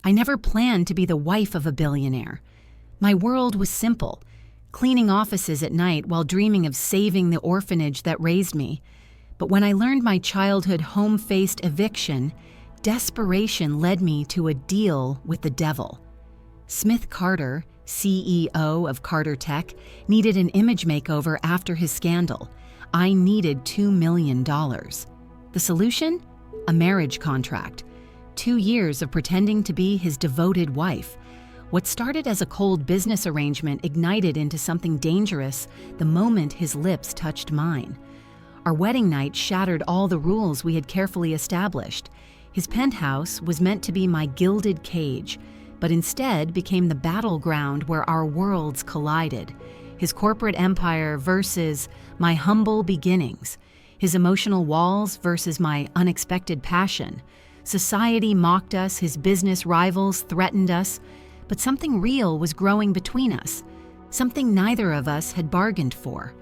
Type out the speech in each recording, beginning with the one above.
I never planned to be the wife of a billionaire. My world was simple, cleaning offices at night while dreaming of saving the orphanage that raised me. But when I learned my childhood home faced eviction, desperation led me to a deal with the devil. Smith Carter, CEO of Carter Tech, needed an image makeover after his scandal. I needed $2 million. The solution? A marriage contract. 2 years of pretending to be his devoted wife. What started as a cold business arrangement ignited into something dangerous the moment his lips touched mine. Our wedding night shattered all the rules we had carefully established. His penthouse was meant to be my gilded cage, but instead became the battleground where our worlds collided. His corporate empire versus my humble beginnings. His emotional walls versus my unexpected passion. Society mocked us, his business rivals threatened us, but something real was growing between us, something neither of us had bargained for.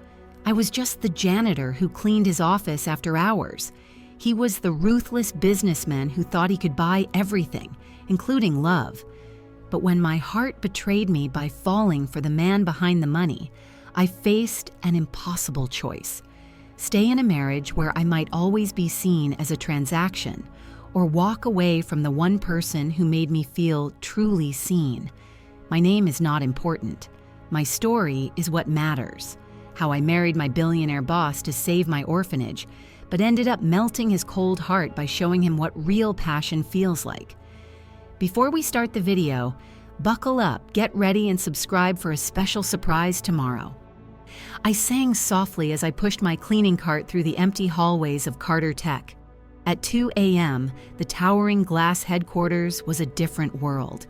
I was just the janitor who cleaned his office after hours. He was the ruthless businessman who thought he could buy everything, including love. But when my heart betrayed me by falling for the man behind the money, I faced an impossible choice. Stay in a marriage where I might always be seen as a transaction, or walk away from the one person who made me feel truly seen. My name is not important. My story is what matters. How I married my billionaire boss to save my orphanage, but ended up melting his cold heart by showing him what real passion feels like. Before we start the video, buckle up, get ready, and subscribe for a special surprise tomorrow. I sang softly as I pushed my cleaning cart through the empty hallways of Carter Tech. At 2 a.m., the towering glass headquarters was a different world,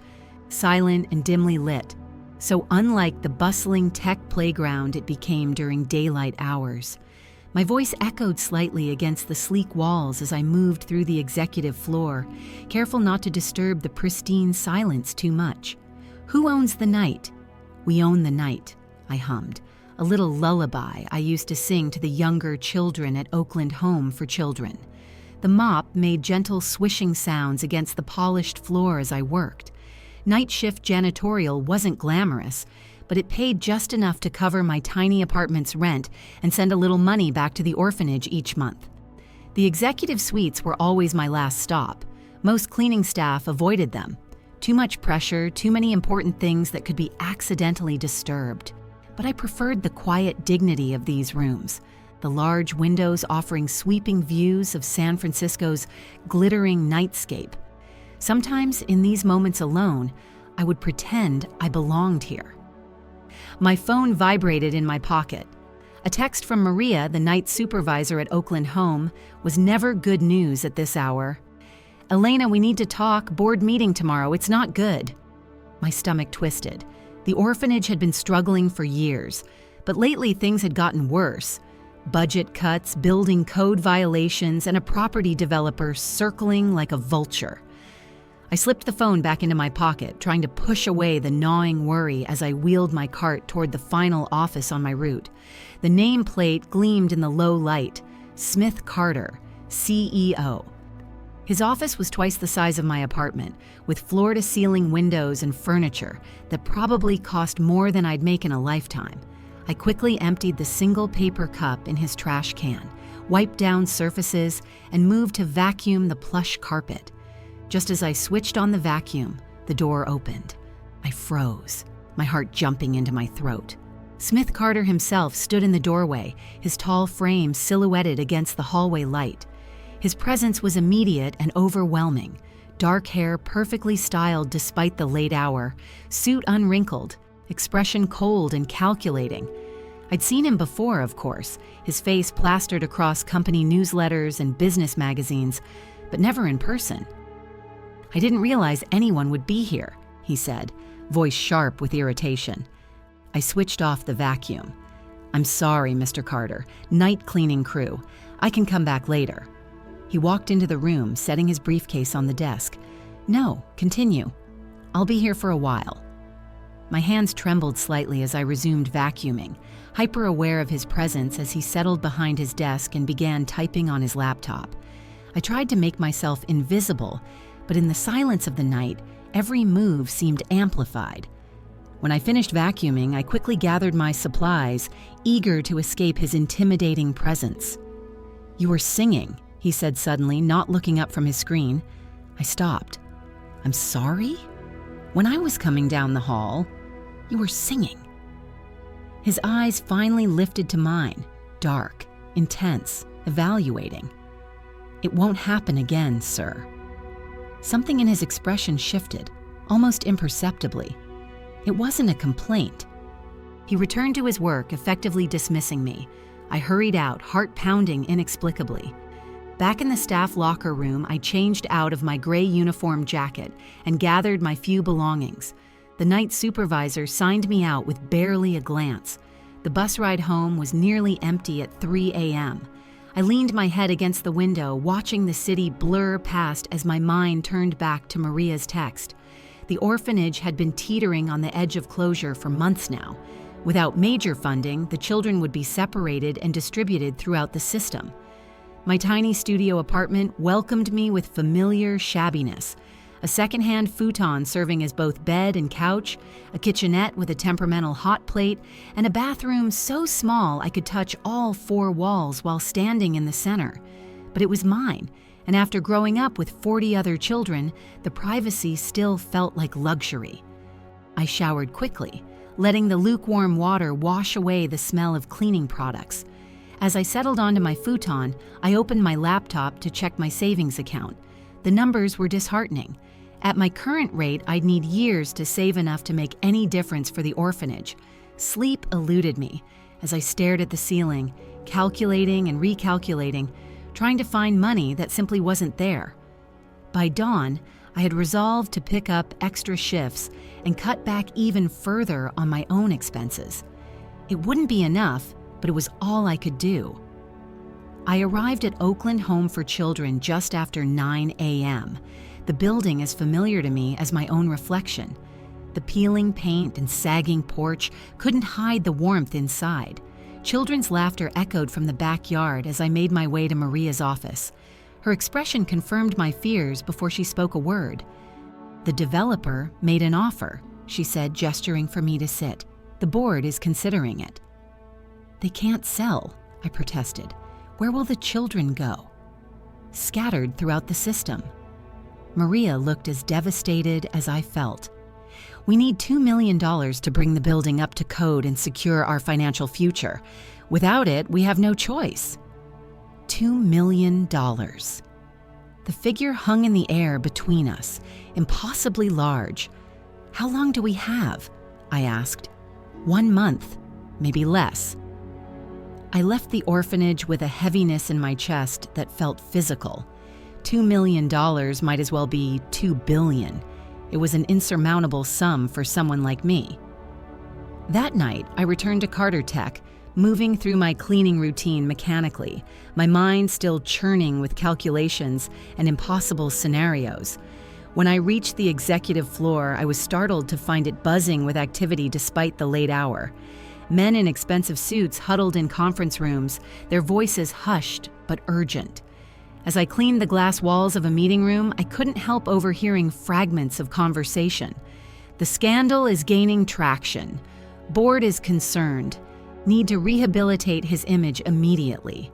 silent and dimly lit, so unlike the bustling tech playground it became during daylight hours. My voice echoed slightly against the sleek walls as I moved through the executive floor, careful not to disturb the pristine silence too much. Who owns the night? We own the night, I hummed, a little lullaby I used to sing to the younger children at Oakland Home for Children. The mop made gentle swishing sounds against the polished floor as I worked. Night shift janitorial wasn't glamorous, but it paid just enough to cover my tiny apartment's rent and send a little money back to the orphanage each month. The executive suites were always my last stop. Most cleaning staff avoided them. Too much pressure, too many important things that could be accidentally disturbed. But I preferred the quiet dignity of these rooms. The large windows offering sweeping views of San Francisco's glittering nightscape. Sometimes in these moments alone, I would pretend I belonged here. My phone vibrated in my pocket. A text from Maria, the night supervisor at Oakland Home, was never good news at this hour. "Elena, we need to talk. Board meeting tomorrow. It's not good." My stomach twisted. The orphanage had been struggling for years, but lately things had gotten worse. Budget cuts, building code violations, and a property developer circling like a vulture. I slipped the phone back into my pocket, trying to push away the gnawing worry as I wheeled my cart toward the final office on my route. The nameplate gleamed in the low light. Smith Carter, CEO. His office was twice the size of my apartment, with floor-to-ceiling windows and furniture that probably cost more than I'd make in a lifetime. I quickly emptied the single paper cup in his trash can, wiped down surfaces, and moved to vacuum the plush carpet. Just as I switched on the vacuum, the door opened. I froze, my heart jumping into my throat. Smith Carter himself stood in the doorway, his tall frame silhouetted against the hallway light. His presence was immediate and overwhelming. Dark hair perfectly styled despite the late hour, suit unwrinkled, expression cold and calculating. I'd seen him before, of course, his face plastered across company newsletters and business magazines, but never in person. "I didn't realize anyone would be here," he said, voice sharp with irritation. I switched off the vacuum. "I'm sorry, Mr. Carter. Night cleaning crew. I can come back later." He walked into the room, setting his briefcase on the desk. "No, continue. I'll be here for a while." My hands trembled slightly as I resumed vacuuming, hyper-aware of his presence as he settled behind his desk and began typing on his laptop. I tried to make myself invisible, but in the silence of the night, Every move seemed amplified. When I finished vacuuming, I quickly gathered my supplies, eager to escape his intimidating presence. "You were singing," he said suddenly, not looking up from his screen. I stopped. "I'm sorry?" "When I was coming down the hall, you were singing." His eyes finally lifted to mine, dark, intense, evaluating. "It won't happen again, sir." Something in his expression shifted, almost imperceptibly. It wasn't a complaint. He returned to his work, effectively dismissing me. I hurried out, heart pounding inexplicably. Back in the staff locker room, I changed out of my gray uniform jacket and gathered my few belongings. The night supervisor signed me out with barely a glance. The bus ride home was nearly empty at 3 a.m. I leaned my head against the window, watching the city blur past as my mind turned back to Maria's text. The orphanage had been teetering on the edge of closure for months now. Without major funding, the children would be separated and distributed throughout the system. My tiny studio apartment welcomed me with familiar shabbiness. A secondhand futon serving as both bed and couch, a kitchenette with a temperamental hot plate, and a bathroom so small I could touch all 4 walls while standing in the center. But it was mine, and after growing up with 40 other children, the privacy still felt like luxury. I showered quickly, letting the lukewarm water wash away the smell of cleaning products. As I settled onto my futon, I opened my laptop to check my savings account. The numbers were disheartening. At my current rate, I'd need years to save enough to make any difference for the orphanage. Sleep eluded me as I stared at the ceiling, calculating and recalculating, trying to find money that simply wasn't there. By dawn, I had resolved to pick up extra shifts and cut back even further on my own expenses. It wouldn't be enough, but it was all I could do. I arrived at Oakland Home for Children just after 9 a.m. The building is familiar to me as my own reflection. The peeling paint and sagging porch couldn't hide the warmth inside. Children's laughter echoed from the backyard as I made my way to Maria's office. Her expression confirmed my fears before she spoke a word. "The developer made an offer," she said, gesturing for me to sit. "The board is considering it." "They can't sell," I protested. "Where will the children go?" "Scattered throughout the system." Maria looked as devastated as I felt. "We need $2 million to bring the building up to code and secure our financial future. Without it, we have no choice." $2 million. The figure hung in the air between us, impossibly large. "How long do we have?" I asked. 1 month, maybe less." I left the orphanage with a heaviness in my chest that felt physical. $2 million might as well be $2 billion. It was an insurmountable sum for someone like me. That night, I returned to Carter Tech, moving through my cleaning routine mechanically, my mind still churning with calculations and impossible scenarios. When I reached the executive floor, I was startled to find it buzzing with activity despite the late hour. Men in expensive suits huddled in conference rooms, their voices hushed but urgent. As I cleaned the glass walls of a meeting room, I couldn't help overhearing fragments of conversation. "The scandal is gaining traction. Board is concerned. Need to rehabilitate his image immediately."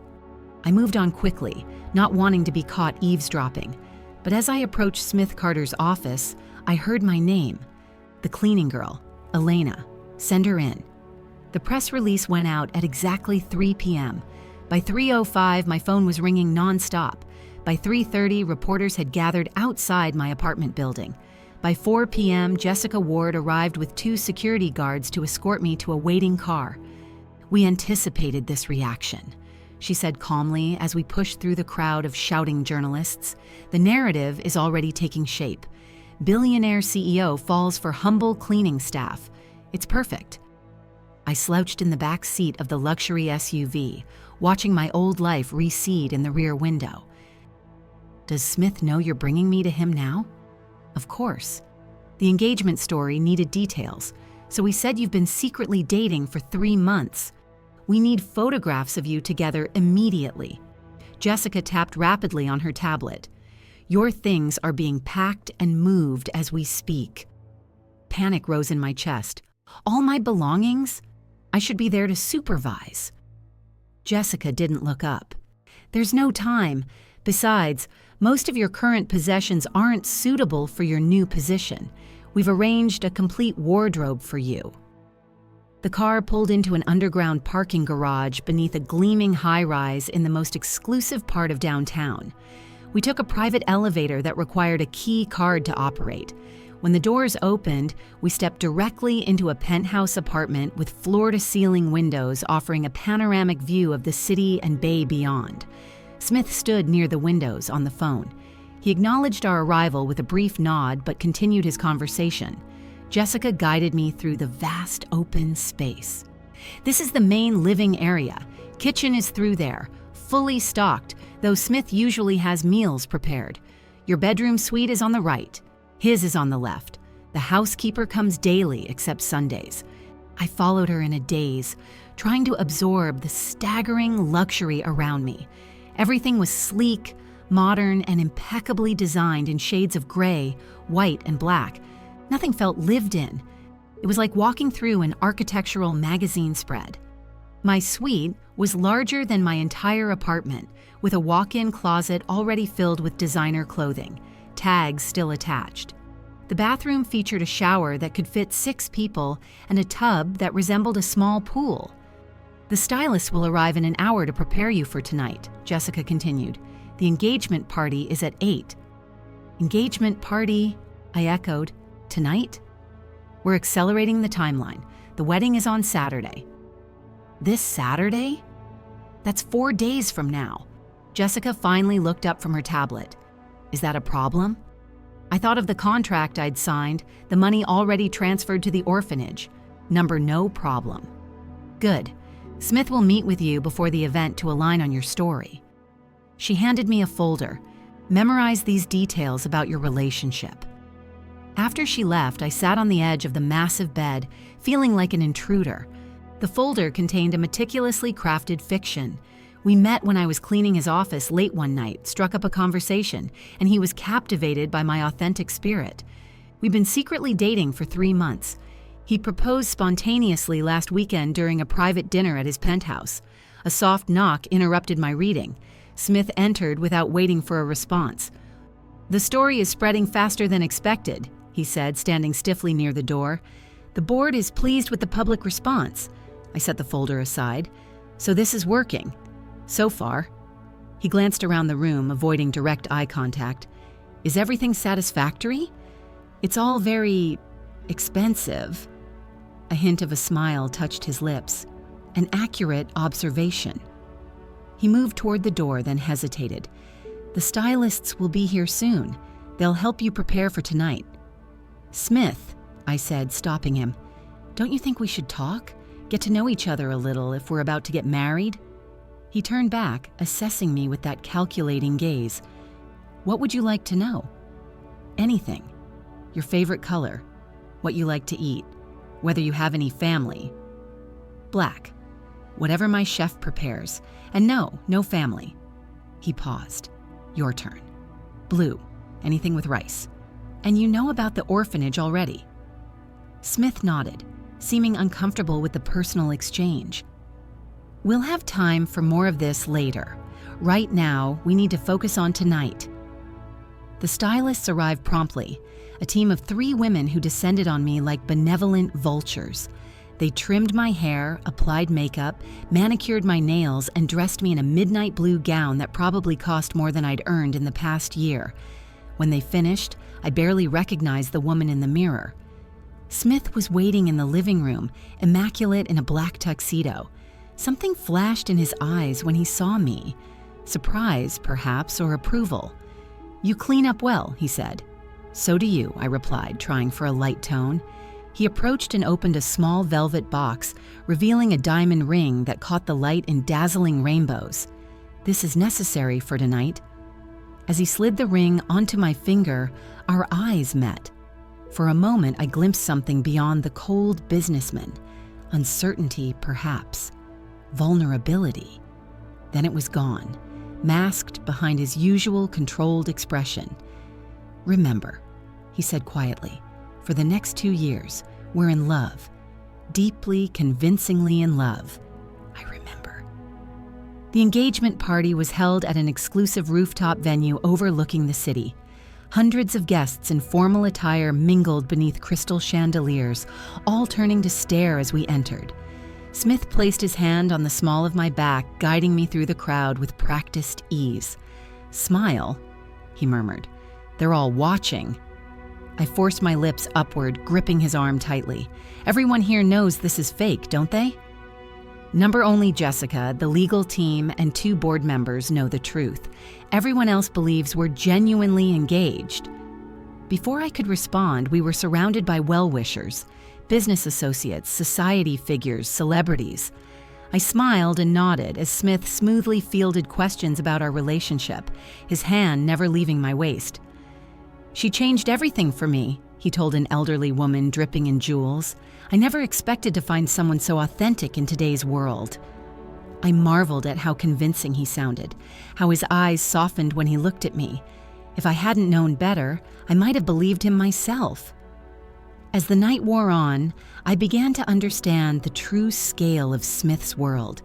I moved on quickly, not wanting to be caught eavesdropping. But as I approached Smith Carter's office, I heard my name. "The cleaning girl, Elena. Send her in." The press release went out at exactly 3 p.m. By 3:05, my phone was ringing nonstop. By 3:30, reporters had gathered outside my apartment building. By 4 p.m., Jessica Ward arrived with 2 security guards to escort me to a waiting car. "We anticipated this reaction," she said calmly as we pushed through the crowd of shouting journalists. "The narrative is already taking shape. Billionaire CEO falls for humble cleaning staff. It's perfect." I slouched in the back seat of the luxury SUV, watching my old life recede in the rear window. "Does Smith know you're bringing me to him now?" "Of course. The engagement story needed details, so we said you've been secretly dating for 3 months. We need photographs of you together immediately." Jessica tapped rapidly on her tablet. Your things are being packed and moved as we speak." Panic rose in my chest. All my belongings? I should be there to supervise. Jessica didn't look up. "There's no time. Besides, most of your current possessions aren't suitable for your new position. We've arranged a complete wardrobe for you." The car pulled into an underground parking garage beneath a gleaming high-rise in the most exclusive part of downtown. We took a private elevator that required a key card to operate. When the doors opened, we stepped directly into a penthouse apartment with floor-to-ceiling windows offering a panoramic view of the city and bay beyond. Smith stood near the windows on the phone. He acknowledged our arrival with a brief nod but continued his conversation. Jessica guided me through the vast open space. "This is the main living area. Kitchen is through there, fully stocked, though Smith usually has meals prepared. Your bedroom suite is on the right. His is on the left. The housekeeper comes daily except Sundays." I followed her in a daze, trying to absorb the staggering luxury around me. Everything was sleek, modern, and impeccably designed in shades of gray, white, and black. Nothing felt lived in. It was like walking through an architectural magazine spread. My suite was larger than my entire apartment, with a walk-in closet already filled with designer clothing, tags still attached. The bathroom featured a shower that could fit 6 people and a tub that resembled a small pool. "The stylist will arrive in an hour to prepare you for tonight," Jessica continued. "The engagement party is at 8. "Engagement party?" I echoed. "Tonight?" "We're accelerating the timeline. The wedding is on Saturday." "This Saturday?" "That's 4 days from now." Jessica finally looked up from her tablet. "Is that a problem?" I thought of the contract I'd signed, the money already transferred to the orphanage. Number no problem. "Good. Smith will meet with you before the event to align on your story." She handed me a folder. "Memorize these details about your relationship." After she left, I sat on the edge of the massive bed, feeling like an intruder. The folder contained a meticulously crafted fiction. We met when I was cleaning his office late one night, struck up a conversation, and he was captivated by my authentic spirit. We'd been secretly dating for 3 months. He proposed spontaneously last weekend during a private dinner at his penthouse. A soft knock interrupted my reading. Smith entered without waiting for a response. "The story is spreading faster than expected," he said, standing stiffly near the door. "The board is pleased with the public response." I set the folder aside. "So this is working." "So far." He glanced around the room, avoiding direct eye contact. "Is everything satisfactory?" "It's all very expensive." A hint of a smile touched his lips. An accurate observation. He moved toward the door, then hesitated. "The stylists will be here soon. They'll help you prepare for tonight." "Smith," I said, stopping him, "don't you think we should talk? Get to know each other a little if we're about to get married?" He turned back, assessing me with that calculating gaze. "What would you like to know?" "Anything. Your favorite color, what you like to eat, whether you have any family." "Black. Whatever my chef prepares. And no family." He paused. "Your turn." "Blue. Anything with rice. And you know about the orphanage already." Smith nodded, seeming uncomfortable with the personal exchange. "We'll have time for more of this later. Right now, we need to focus on tonight." The stylists arrived promptly, a team of 3 women who descended on me like benevolent vultures. They trimmed my hair, applied makeup, manicured my nails, and dressed me in a midnight blue gown that probably cost more than I'd earned in the past year. When they finished, I barely recognized the woman in the mirror. Smith was waiting in the living room, immaculate in a black tuxedo. Something flashed in his eyes when he saw me. Surprise, perhaps, or approval. "You clean up well," he said. "So do you," I replied, trying for a light tone. He approached and opened a small velvet box, revealing a diamond ring that caught the light in dazzling rainbows. "This is necessary for tonight." As he slid the ring onto my finger, our eyes met. For a moment, I glimpsed something beyond the cold businessman. Uncertainty, perhaps. Vulnerability. Then it was gone. masked behind his usual controlled expression. "Remember," he said quietly, "for the next 2 years, we're in love. Deeply, convincingly in love. I remember." The engagement party was held at an exclusive rooftop venue overlooking the city. Hundreds of guests in formal attire mingled beneath crystal chandeliers, all turning to stare as we entered. Smith placed his hand on the small of my back, guiding me through the crowd with practiced ease. "Smile," he murmured. "They're all watching." I forced my lips upward, gripping his arm tightly. "Everyone here knows this is fake, don't they?" Number only Jessica, the legal team, and 2 board members know the truth. Everyone else believes we're genuinely engaged. Before I could respond, we were surrounded by well-wishers, business associates, society figures, celebrities. I smiled and nodded as Smith smoothly fielded questions about our relationship, his hand never leaving my waist. "She changed everything for me," he told an elderly woman dripping in jewels. "I never expected to find someone so authentic in today's world." I marveled at how convincing he sounded, how his eyes softened when he looked at me. If I hadn't known better, I might have believed him myself. As the night wore on, I began to understand the true scale of Smith's world.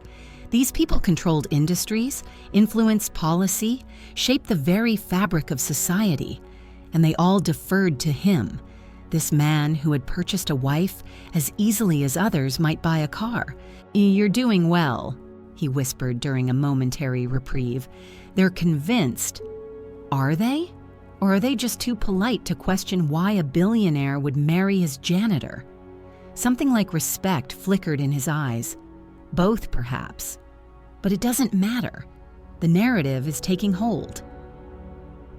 These people controlled industries, influenced policy, shaped the very fabric of society, and they all deferred to him, this man who had purchased a wife as easily as others might buy a car. "You're doing well," he whispered during a momentary reprieve. "They're convinced. Are they? Or are they just too polite to question why a billionaire would marry his janitor?" Something like respect flickered in his eyes. Both, perhaps. But it doesn't matter. The narrative is taking hold.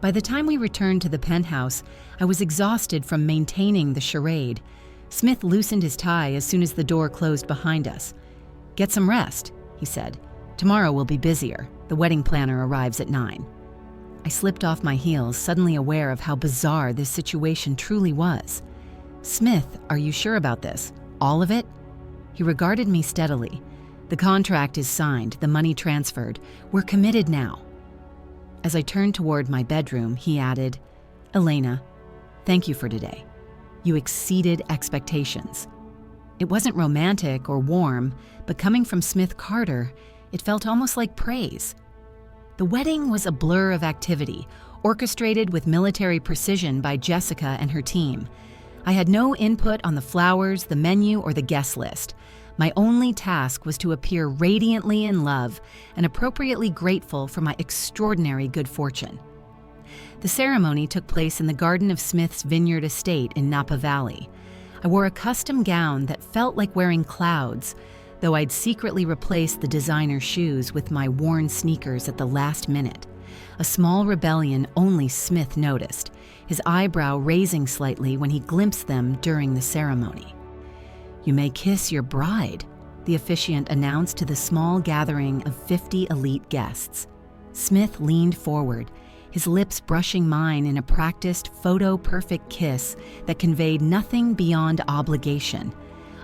By the time we returned to the penthouse, I was exhausted from maintaining the charade. Smith loosened his tie as soon as the door closed behind us. "Get some rest," he said. "Tomorrow we'll be busier. The wedding planner arrives at 9. I slipped off my heels, suddenly aware of how bizarre this situation truly was. "Smith, are you sure about this? All of it?" He regarded me steadily. "The contract is signed, the money transferred. We're committed now." As I turned toward my bedroom, he added, "Elena, thank you for today. You exceeded expectations." It wasn't romantic or warm, but coming from Smith Carter, it felt almost like praise. The wedding was a blur of activity, orchestrated with military precision by Jessica and her team. I had no input on the flowers, the menu, or the guest list. My only task was to appear radiantly in love and appropriately grateful for my extraordinary good fortune. The ceremony took place in the garden of Smith's vineyard estate in Napa Valley. I wore a custom gown that felt like wearing clouds, though I'd secretly replaced the designer shoes with my worn sneakers at the last minute. A small rebellion only Smith noticed, his eyebrow raising slightly when he glimpsed them during the ceremony. "You may kiss your bride," the officiant announced to the small gathering of 50 elite guests. Smith leaned forward, his lips brushing mine in a practiced, photo-perfect kiss that conveyed nothing beyond obligation.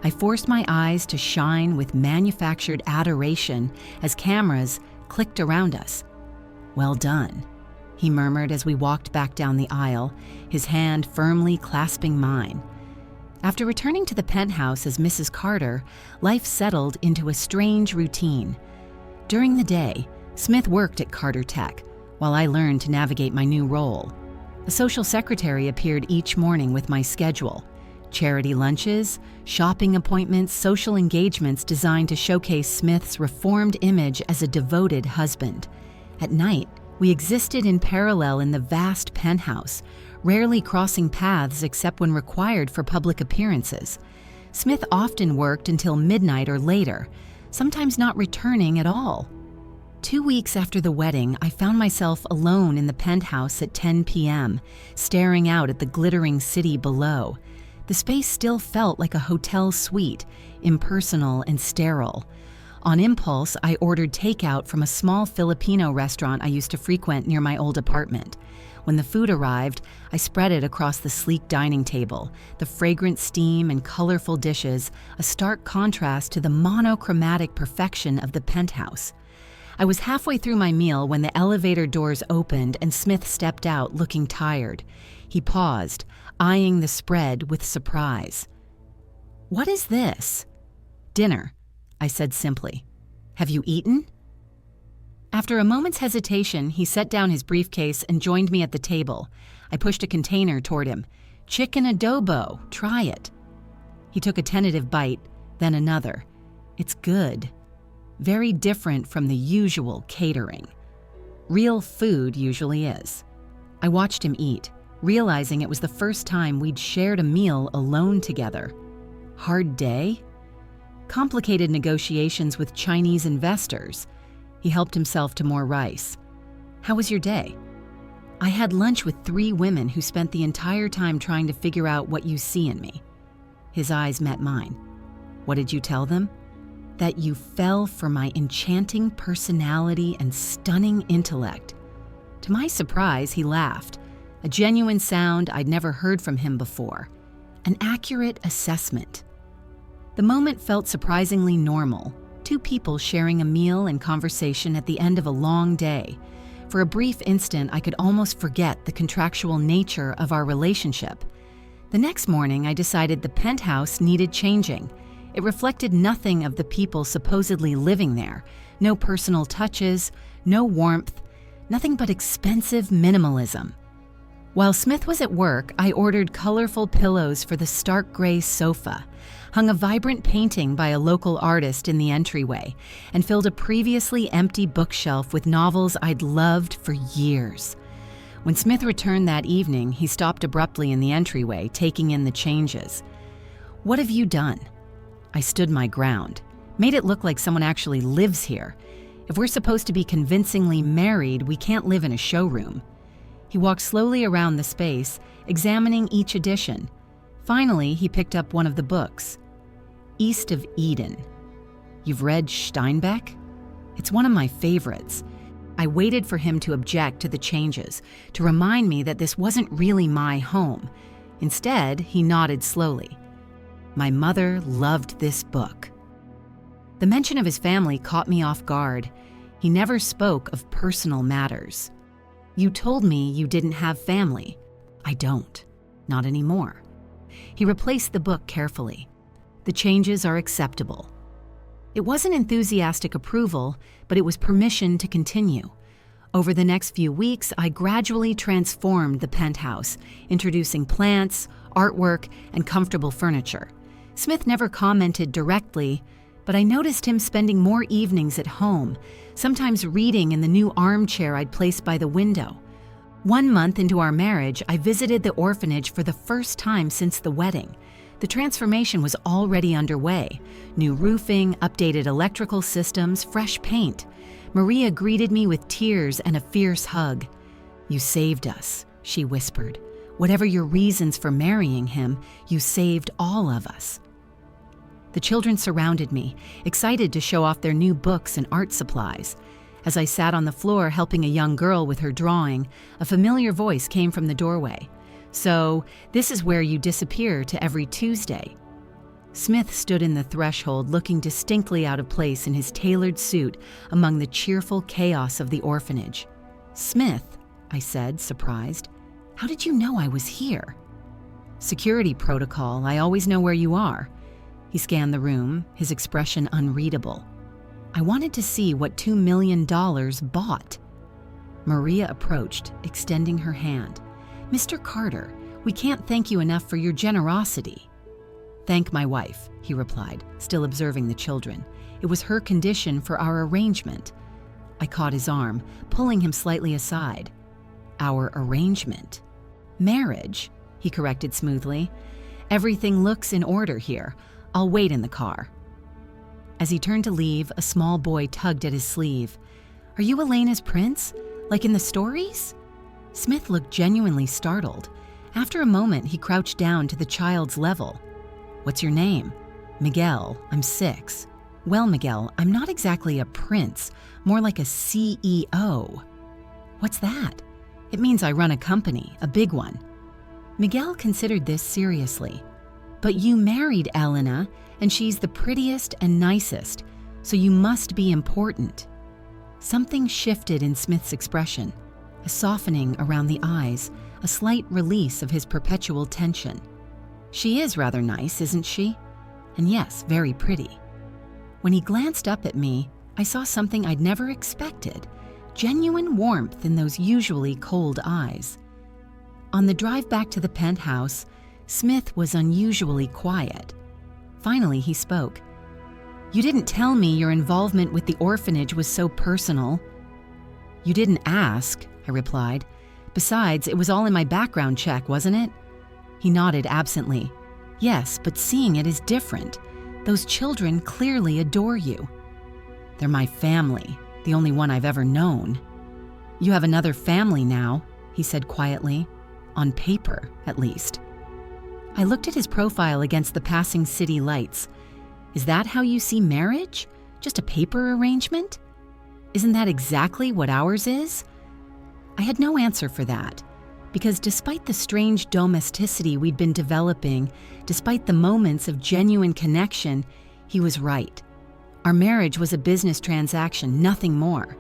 I forced my eyes to shine with manufactured adoration as cameras clicked around us. "Well done," he murmured as we walked back down the aisle, his hand firmly clasping mine. After returning to the penthouse as Mrs. Carter, life settled into a strange routine. During the day, Smith worked at Carter Tech, while I learned to navigate my new role. A social secretary appeared each morning with my schedule. Charity lunches, shopping appointments, social engagements designed to showcase Smith's reformed image as a devoted husband. At night, we existed in parallel in the vast penthouse, rarely crossing paths except when required for public appearances. Smith often worked until midnight or later, sometimes not returning at all. 2 weeks after the wedding, I found myself alone in the penthouse at 10 p.m., staring out at the glittering city below. The space still felt like a hotel suite, impersonal and sterile. On impulse, I ordered takeout from a small Filipino restaurant I used to frequent near my old apartment. When the food arrived, I spread it across the sleek dining table, the fragrant steam and colorful dishes, a stark contrast to the monochromatic perfection of the penthouse. I was halfway through my meal when the elevator doors opened and Smith stepped out looking tired. He paused, eyeing the spread with surprise. "What is this?" "Dinner," I said simply. "Have you eaten?" After a moment's hesitation, he set down his briefcase and joined me at the table. I pushed a container toward him. "Chicken adobo, try it." He took a tentative bite, then another. "It's good. Very different from the usual catering. Real food usually is." I watched him eat, realizing it was the first time we'd shared a meal alone together. Hard day? Complicated negotiations with Chinese investors. He helped himself to more rice. "How was your day?" "I had lunch with 3 women who spent the entire time trying to figure out what you see in me." His eyes met mine. "What did you tell them?" "That you fell for my enchanting personality and stunning intellect." To my surprise, he laughed, a genuine sound I'd never heard from him before. An accurate assessment. The moment felt surprisingly normal. 2 people sharing a meal and conversation at the end of a long day. For a brief instant, I could almost forget the contractual nature of our relationship. The next morning, I decided the penthouse needed changing. It reflected nothing of the people supposedly living there. No personal touches, no warmth, nothing but expensive minimalism. While Smith was at work, I ordered colorful pillows for the stark gray sofa, hung a vibrant painting by a local artist in the entryway, and filled a previously empty bookshelf with novels I'd loved for years. When Smith returned that evening, he stopped abruptly in the entryway, taking in the changes. "What have you done?" I stood my ground, made it look like someone actually lives here. If we're supposed to be convincingly married, we can't live in a showroom. He walked slowly around the space, examining each edition. Finally, he picked up one of the books. East of Eden. "You've read Steinbeck?" "It's one of my favorites." I waited for him to object to the changes, to remind me that this wasn't really my home. Instead, he nodded slowly. "My mother loved this book." The mention of his family caught me off guard. He never spoke of personal matters. "You told me you didn't have family." "I don't. Not anymore." He replaced the book carefully. "The changes are acceptable." It wasn't enthusiastic approval, but it was permission to continue. Over the next few weeks, I gradually transformed the penthouse, introducing plants, artwork, and comfortable furniture. Smith never commented directly, but I noticed him spending more evenings at home, sometimes reading in the new armchair I'd placed by the window. 1 month into our marriage, I visited the orphanage for the first time since the wedding. The transformation was already underway. New roofing, updated electrical systems, fresh paint. Maria greeted me with tears and a fierce hug. "You saved us," she whispered. "Whatever your reasons for marrying him, you saved all of us." The children surrounded me, excited to show off their new books and art supplies. As I sat on the floor helping a young girl with her drawing, a familiar voice came from the doorway. "So, this is where you disappear to every Tuesday." Smith stood in the threshold, looking distinctly out of place in his tailored suit among the cheerful chaos of the orphanage. "Smith," I said, surprised, "how did you know I was here?" "Security protocol, I always know where you are." He scanned the room, his expression unreadable. I wanted to see what $2 million bought. Maria approached, extending her hand. "Mr. Carter, we can't thank you enough for your generosity." "Thank my wife," he replied, still observing the children. "It was her condition for our arrangement." I caught his arm, pulling him slightly aside. "Our arrangement?" "Marriage," he corrected smoothly. "Everything looks in order here. I'll wait in the car." As he turned to leave, a small boy tugged at his sleeve. "Are you Elena's prince? Like in the stories?" Smith looked genuinely startled. After a moment, he crouched down to the child's level. "What's your name?" "Miguel. I'm 6. "Well, Miguel, I'm not exactly a prince, more like a CEO." "What's that?" "It means I run a company, a big one." Miguel considered this seriously. "But you married Elena, and she's the prettiest and nicest, so you must be important." Something shifted in Smith's expression, a softening around the eyes, a slight release of his perpetual tension. She is rather nice, isn't she? And yes, very pretty. When he glanced up at me, I saw something I'd never expected, genuine warmth in those usually cold eyes. On the drive back to the penthouse, Smith was unusually quiet. Finally, he spoke. "You didn't tell me your involvement with the orphanage was so personal." "You didn't ask," I replied. "Besides, it was all in my background check, wasn't it?" He nodded absently. "Yes, but seeing it is different. Those children clearly adore you." "They're my family, the only one I've ever known." "You have another family now," he said quietly. "On paper, at least." I looked at his profile against the passing city lights. "Is that how you see marriage? Just a paper arrangement? Isn't that exactly what ours is?" I had no answer for that, because despite the strange domesticity we'd been developing, despite the moments of genuine connection, he was right. Our marriage was a business transaction, nothing more.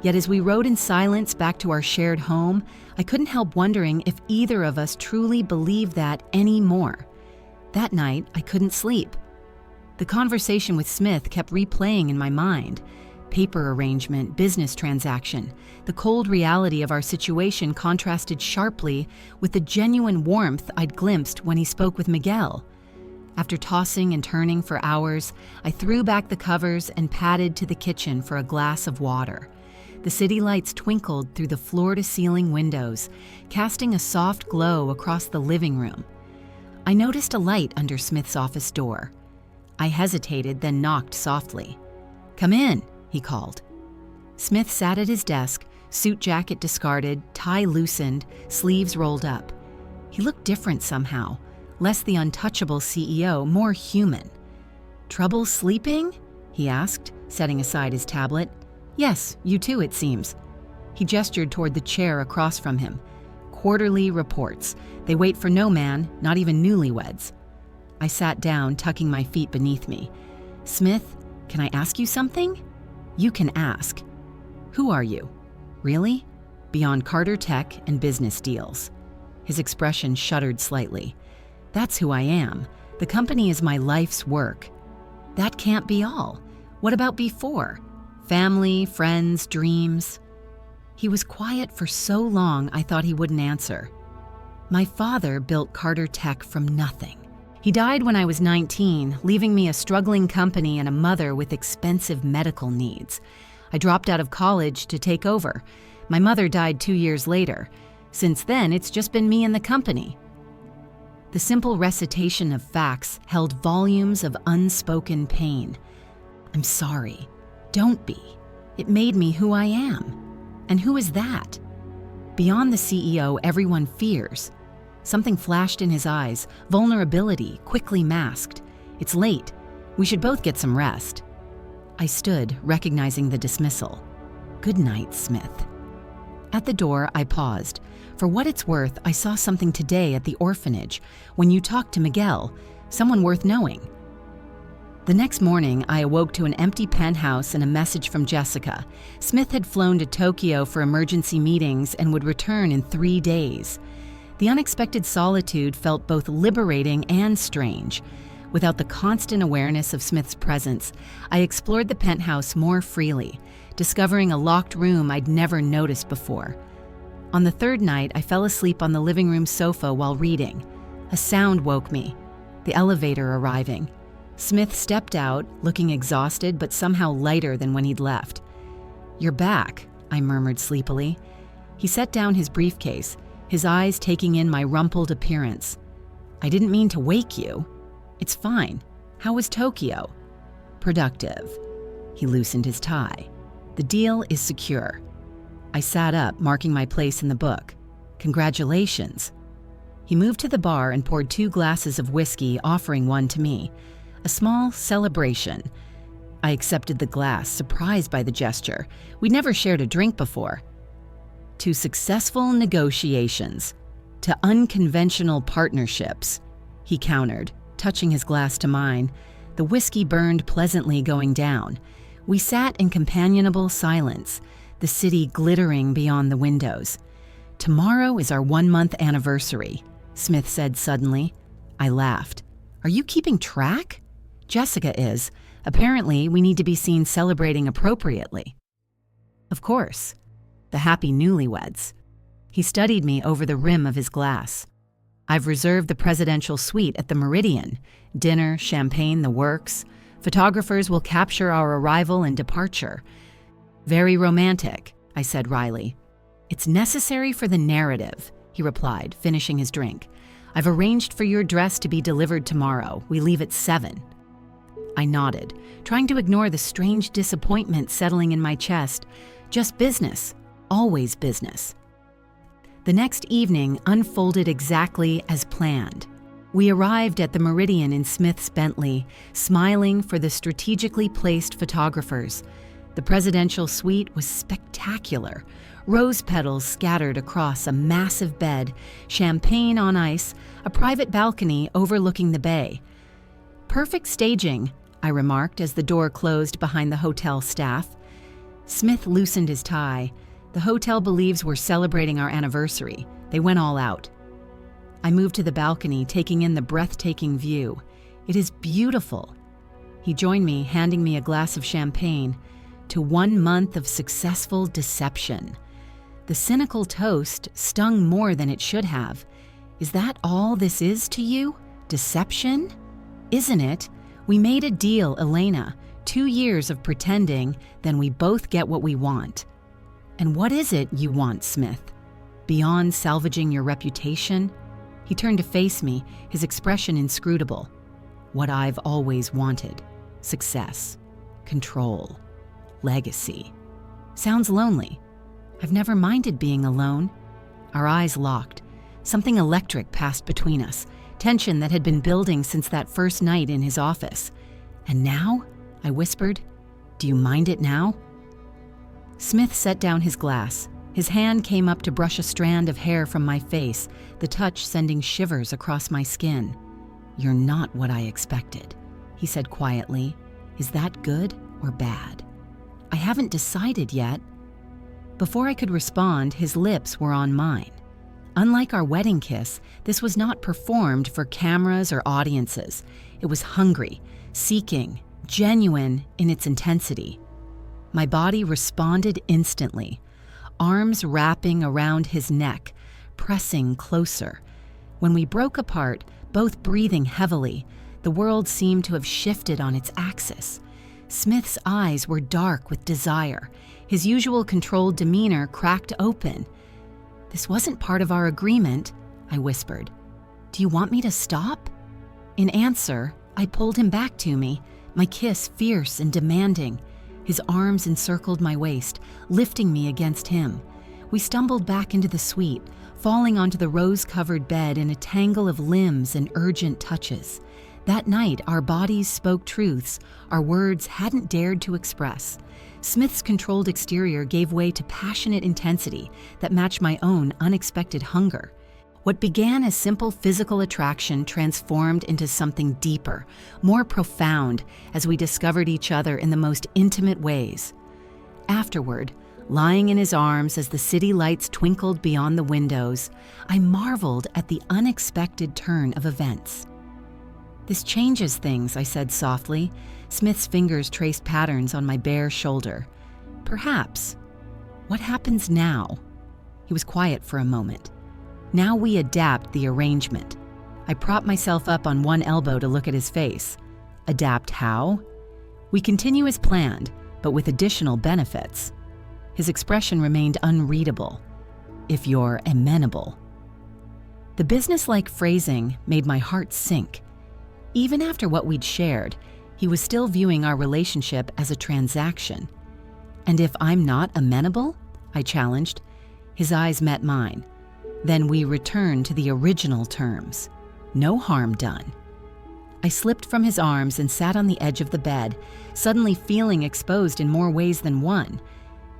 Yet as we rode in silence back to our shared home, I couldn't help wondering if either of us truly believed that anymore. That night, I couldn't sleep. The conversation with Smith kept replaying in my mind. Paper arrangement, business transaction. The cold reality of our situation contrasted sharply with the genuine warmth I'd glimpsed when he spoke with Miguel. After tossing and turning for hours, I threw back the covers and padded to the kitchen for a glass of water. The city lights twinkled through the floor-to-ceiling windows, casting a soft glow across the living room. I noticed a light under Smith's office door. I hesitated, then knocked softly. "Come in," he called. Smith sat at his desk, suit jacket discarded, tie loosened, sleeves rolled up. He looked different somehow, less the untouchable CEO, more human. "Trouble sleeping?" he asked, setting aside his tablet. "Yes, you too, it seems." He gestured toward the chair across from him. "Quarterly reports. They wait for no man, not even newlyweds." I sat down, tucking my feet beneath me. "Smith, can I ask you something?" "You can ask." "Who are you?" "Really?" "Beyond Carter Tech and business deals." His expression shuddered slightly. "That's who I am. The company is my life's work." "That can't be all. What about before? Family, friends, dreams?" He was quiet for so long I thought he wouldn't answer. "My father built Carter Tech from nothing. He died when I was 19, leaving me a struggling company and a mother with expensive medical needs. I dropped out of college to take over. My mother died 2 years later. Since then, it's just been me and the company." The simple recitation of facts held volumes of unspoken pain. "I'm sorry. Don't be. It made me who I am." "And who is that?" Beyond the CEO, everyone fears. Something flashed in his eyes, vulnerability, quickly masked. "It's late. We should both get some rest." I stood, recognizing the dismissal. "Good night, Smith." At the door, I paused. For what it's worth, I saw something today at the orphanage, when you talked to Miguel, someone worth knowing. The next morning, I awoke to an empty penthouse and a message from Jessica. Smith had flown to Tokyo for emergency meetings and would return in 3 days. The unexpected solitude felt both liberating and strange. Without the constant awareness of Smith's presence, I explored the penthouse more freely, discovering a locked room I'd never noticed before. On the third night, I fell asleep on the living room sofa while reading. A sound woke me, the elevator arriving. Smith stepped out, looking exhausted but somehow lighter than when he'd left. "You're back," I murmured sleepily. He set down his briefcase, his eyes taking in my rumpled appearance. "I didn't mean to wake you." "It's fine. How was Tokyo?" "Productive." He loosened his tie. "The deal is secure." I sat up, marking my place in the book. "Congratulations." He moved to the bar and poured 2 glasses of whiskey, offering one to me. A small celebration. I accepted the glass, surprised by the gesture. We'd never shared a drink before. "To successful negotiations. To unconventional partnerships," he countered, touching his glass to mine. The whiskey burned pleasantly going down. We sat in companionable silence, the city glittering beyond the windows. "Tomorrow is our 1-month anniversary," Smith said suddenly. I laughed. "Are you keeping track?" "Jessica is. Apparently, we need to be seen celebrating appropriately." "Of course. The happy newlyweds." He studied me over the rim of his glass. "I've reserved the presidential suite at the Meridian. Dinner, champagne, the works. Photographers will capture our arrival and departure." "Very romantic," I said wryly. "It's necessary for the narrative," he replied, finishing his drink. "I've arranged for your dress to be delivered tomorrow. We leave at 7. I nodded, trying to ignore the strange disappointment settling in my chest. Just business. Always business. The next evening unfolded exactly as planned. We arrived at the Meridian in Smith's Bentley, smiling for the strategically placed photographers. The presidential suite was spectacular. Rose petals scattered across a massive bed, champagne on ice, a private balcony overlooking the bay. "Perfect staging," I remarked as the door closed behind the hotel staff. Smith loosened his tie. "The hotel believes we're celebrating our anniversary. They went all out." I moved to the balcony, taking in the breathtaking view. "It is beautiful." He joined me, handing me a glass of champagne. "To 1 month of successful deception." The cynical toast stung more than it should have. "Is that all this is to you? Deception?" "Isn't it? We made a deal, Elena. 2 years of pretending, then we both get what we want." "And what is it you want, Smith? Beyond salvaging your reputation?" He turned to face me, his expression inscrutable. "What I've always wanted. Success. Control. Legacy. Sounds lonely. I've never minded being alone." Our eyes locked. Something electric passed between us, tension that had been building since that first night in his office. "And now?" I whispered. "Do you mind it now?" Smith set down his glass. His hand came up to brush a strand of hair from my face, the touch sending shivers across my skin. "You're not what I expected," he said quietly. "Is that good or bad?" "I haven't decided yet." Before I could respond, his lips were on mine. Unlike our wedding kiss, this was not performed for cameras or audiences. It was hungry, seeking, genuine in its intensity. My body responded instantly, arms wrapping around his neck, pressing closer. When we broke apart, both breathing heavily, the world seemed to have shifted on its axis. Smith's eyes were dark with desire. His usual controlled demeanor cracked open. "This wasn't part of our agreement," I whispered. "Do you want me to stop?" In answer, I pulled him back to me, my kiss fierce and demanding. His arms encircled my waist, lifting me against him. We stumbled back into the suite, falling onto the rose-covered bed in a tangle of limbs and urgent touches. That night, our bodies spoke truths our words hadn't dared to express. Smith's controlled exterior gave way to passionate intensity that matched my own unexpected hunger. What began as simple physical attraction transformed into something deeper, more profound, as we discovered each other in the most intimate ways. Afterward, lying in his arms as the city lights twinkled beyond the windows, I marveled at the unexpected turn of events. "This changes things," I said softly. Smith's fingers traced patterns on my bare shoulder. "Perhaps. What happens now?" He was quiet for a moment. "Now we adapt the arrangement." I propped myself up on one elbow to look at his face. "Adapt how?" "We continue as planned, but with additional benefits." His expression remained unreadable. "If you're amenable." The businesslike phrasing made my heart sink. Even after what we'd shared, he was still viewing our relationship as a transaction. "And if I'm not amenable?" I challenged. His eyes met mine. "Then we return to the original terms. No harm done." I slipped from his arms and sat on the edge of the bed, suddenly feeling exposed in more ways than one.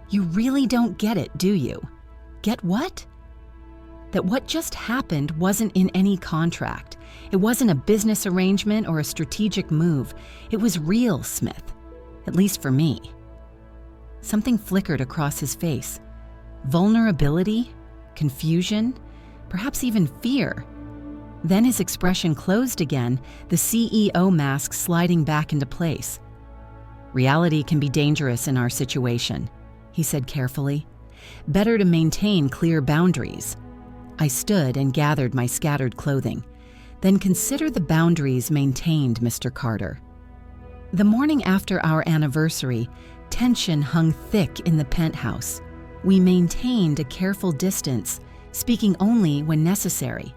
"You really don't get it, do you?" "Get what?" "That what just happened wasn't in any contract. It wasn't a business arrangement or a strategic move. It was real, Smith. at least for me. Something flickered across his face. Vulnerability, confusion, perhaps even fear. Then his expression closed again, the CEO mask sliding back into place. "Reality can be dangerous in our situation," he said carefully. "Better to maintain clear boundaries." I stood and gathered my scattered clothing. "Then consider the boundaries maintained, Mr. Carter." The morning after our anniversary, tension hung thick in the penthouse. We maintained a careful distance, speaking only when necessary.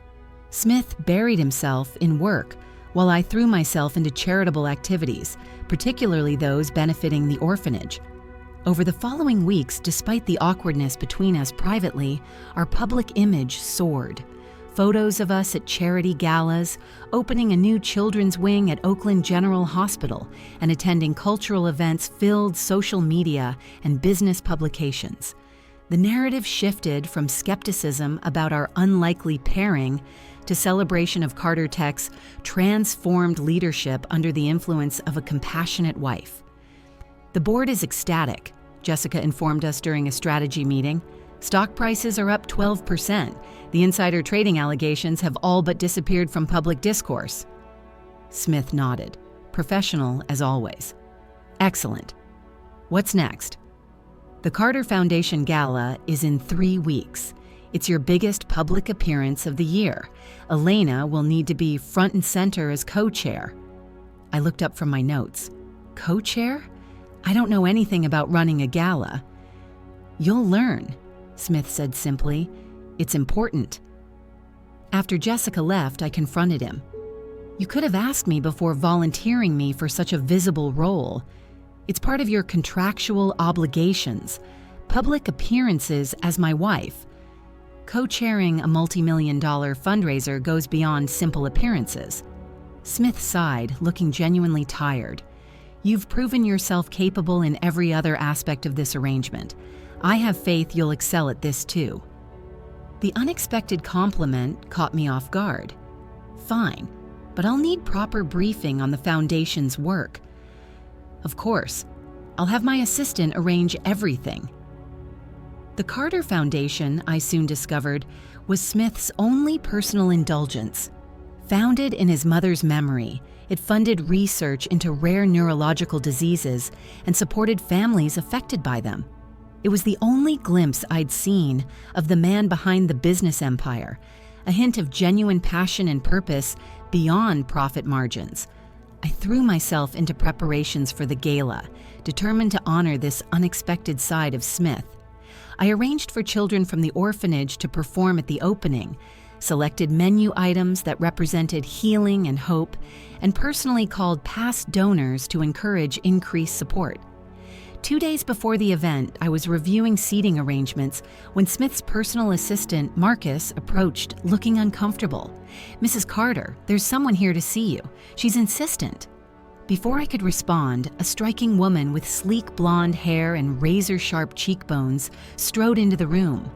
Smith buried himself in work, while I threw myself into charitable activities, particularly those benefiting the orphanage. Over the following weeks, despite the awkwardness between us privately, our public image soared. Photos of us at charity galas, opening a new children's wing at Oakland General Hospital, and attending cultural events filled social media and business publications. The narrative shifted from skepticism about our unlikely pairing to celebration of Carter Tech's transformed leadership under the influence of a compassionate wife. "The board is ecstatic," Jessica informed us during a strategy meeting. "Stock prices are up 12%. The insider trading allegations have all but disappeared from public discourse." Smith nodded, professional as always. "Excellent. What's next?" "The Carter Foundation Gala is in 3 weeks. It's your biggest public appearance of the year. Elena will need to be front and center as co-chair." I looked up from my notes. "Co-chair? I don't know anything about running a gala." "You'll learn," Smith said simply. "It's important." After Jessica left, I confronted him. "You could have asked me before volunteering me for such a visible role. It's part of your contractual obligations. Public appearances as my wife. Co-chairing a multi-million-dollar fundraiser goes beyond simple appearances." Smith sighed, looking genuinely tired. "You've proven yourself capable in every other aspect of this arrangement. I have faith you'll excel at this too." The unexpected compliment caught me off guard. "Fine, but I'll need proper briefing on the foundation's work." "Of course. I'll have my assistant arrange everything." The Carter Foundation, I soon discovered, was Smith's only personal indulgence. Founded in his mother's memory, it funded research into rare neurological diseases and supported families affected by them. It was the only glimpse I'd seen of the man behind the business empire, a hint of genuine passion and purpose beyond profit margins. I threw myself into preparations for the gala, determined to honor this unexpected side of Smith. I arranged for children from the orphanage to perform at the opening, selected menu items that represented healing and hope, and personally called past donors to encourage increased support. 2 days before the event, I was reviewing seating arrangements when Smith's personal assistant, Marcus, approached, looking uncomfortable. "Mrs. Carter, there's someone here to see you. She's insistent." Before I could respond, a striking woman with sleek blonde hair and razor-sharp cheekbones strode into the room.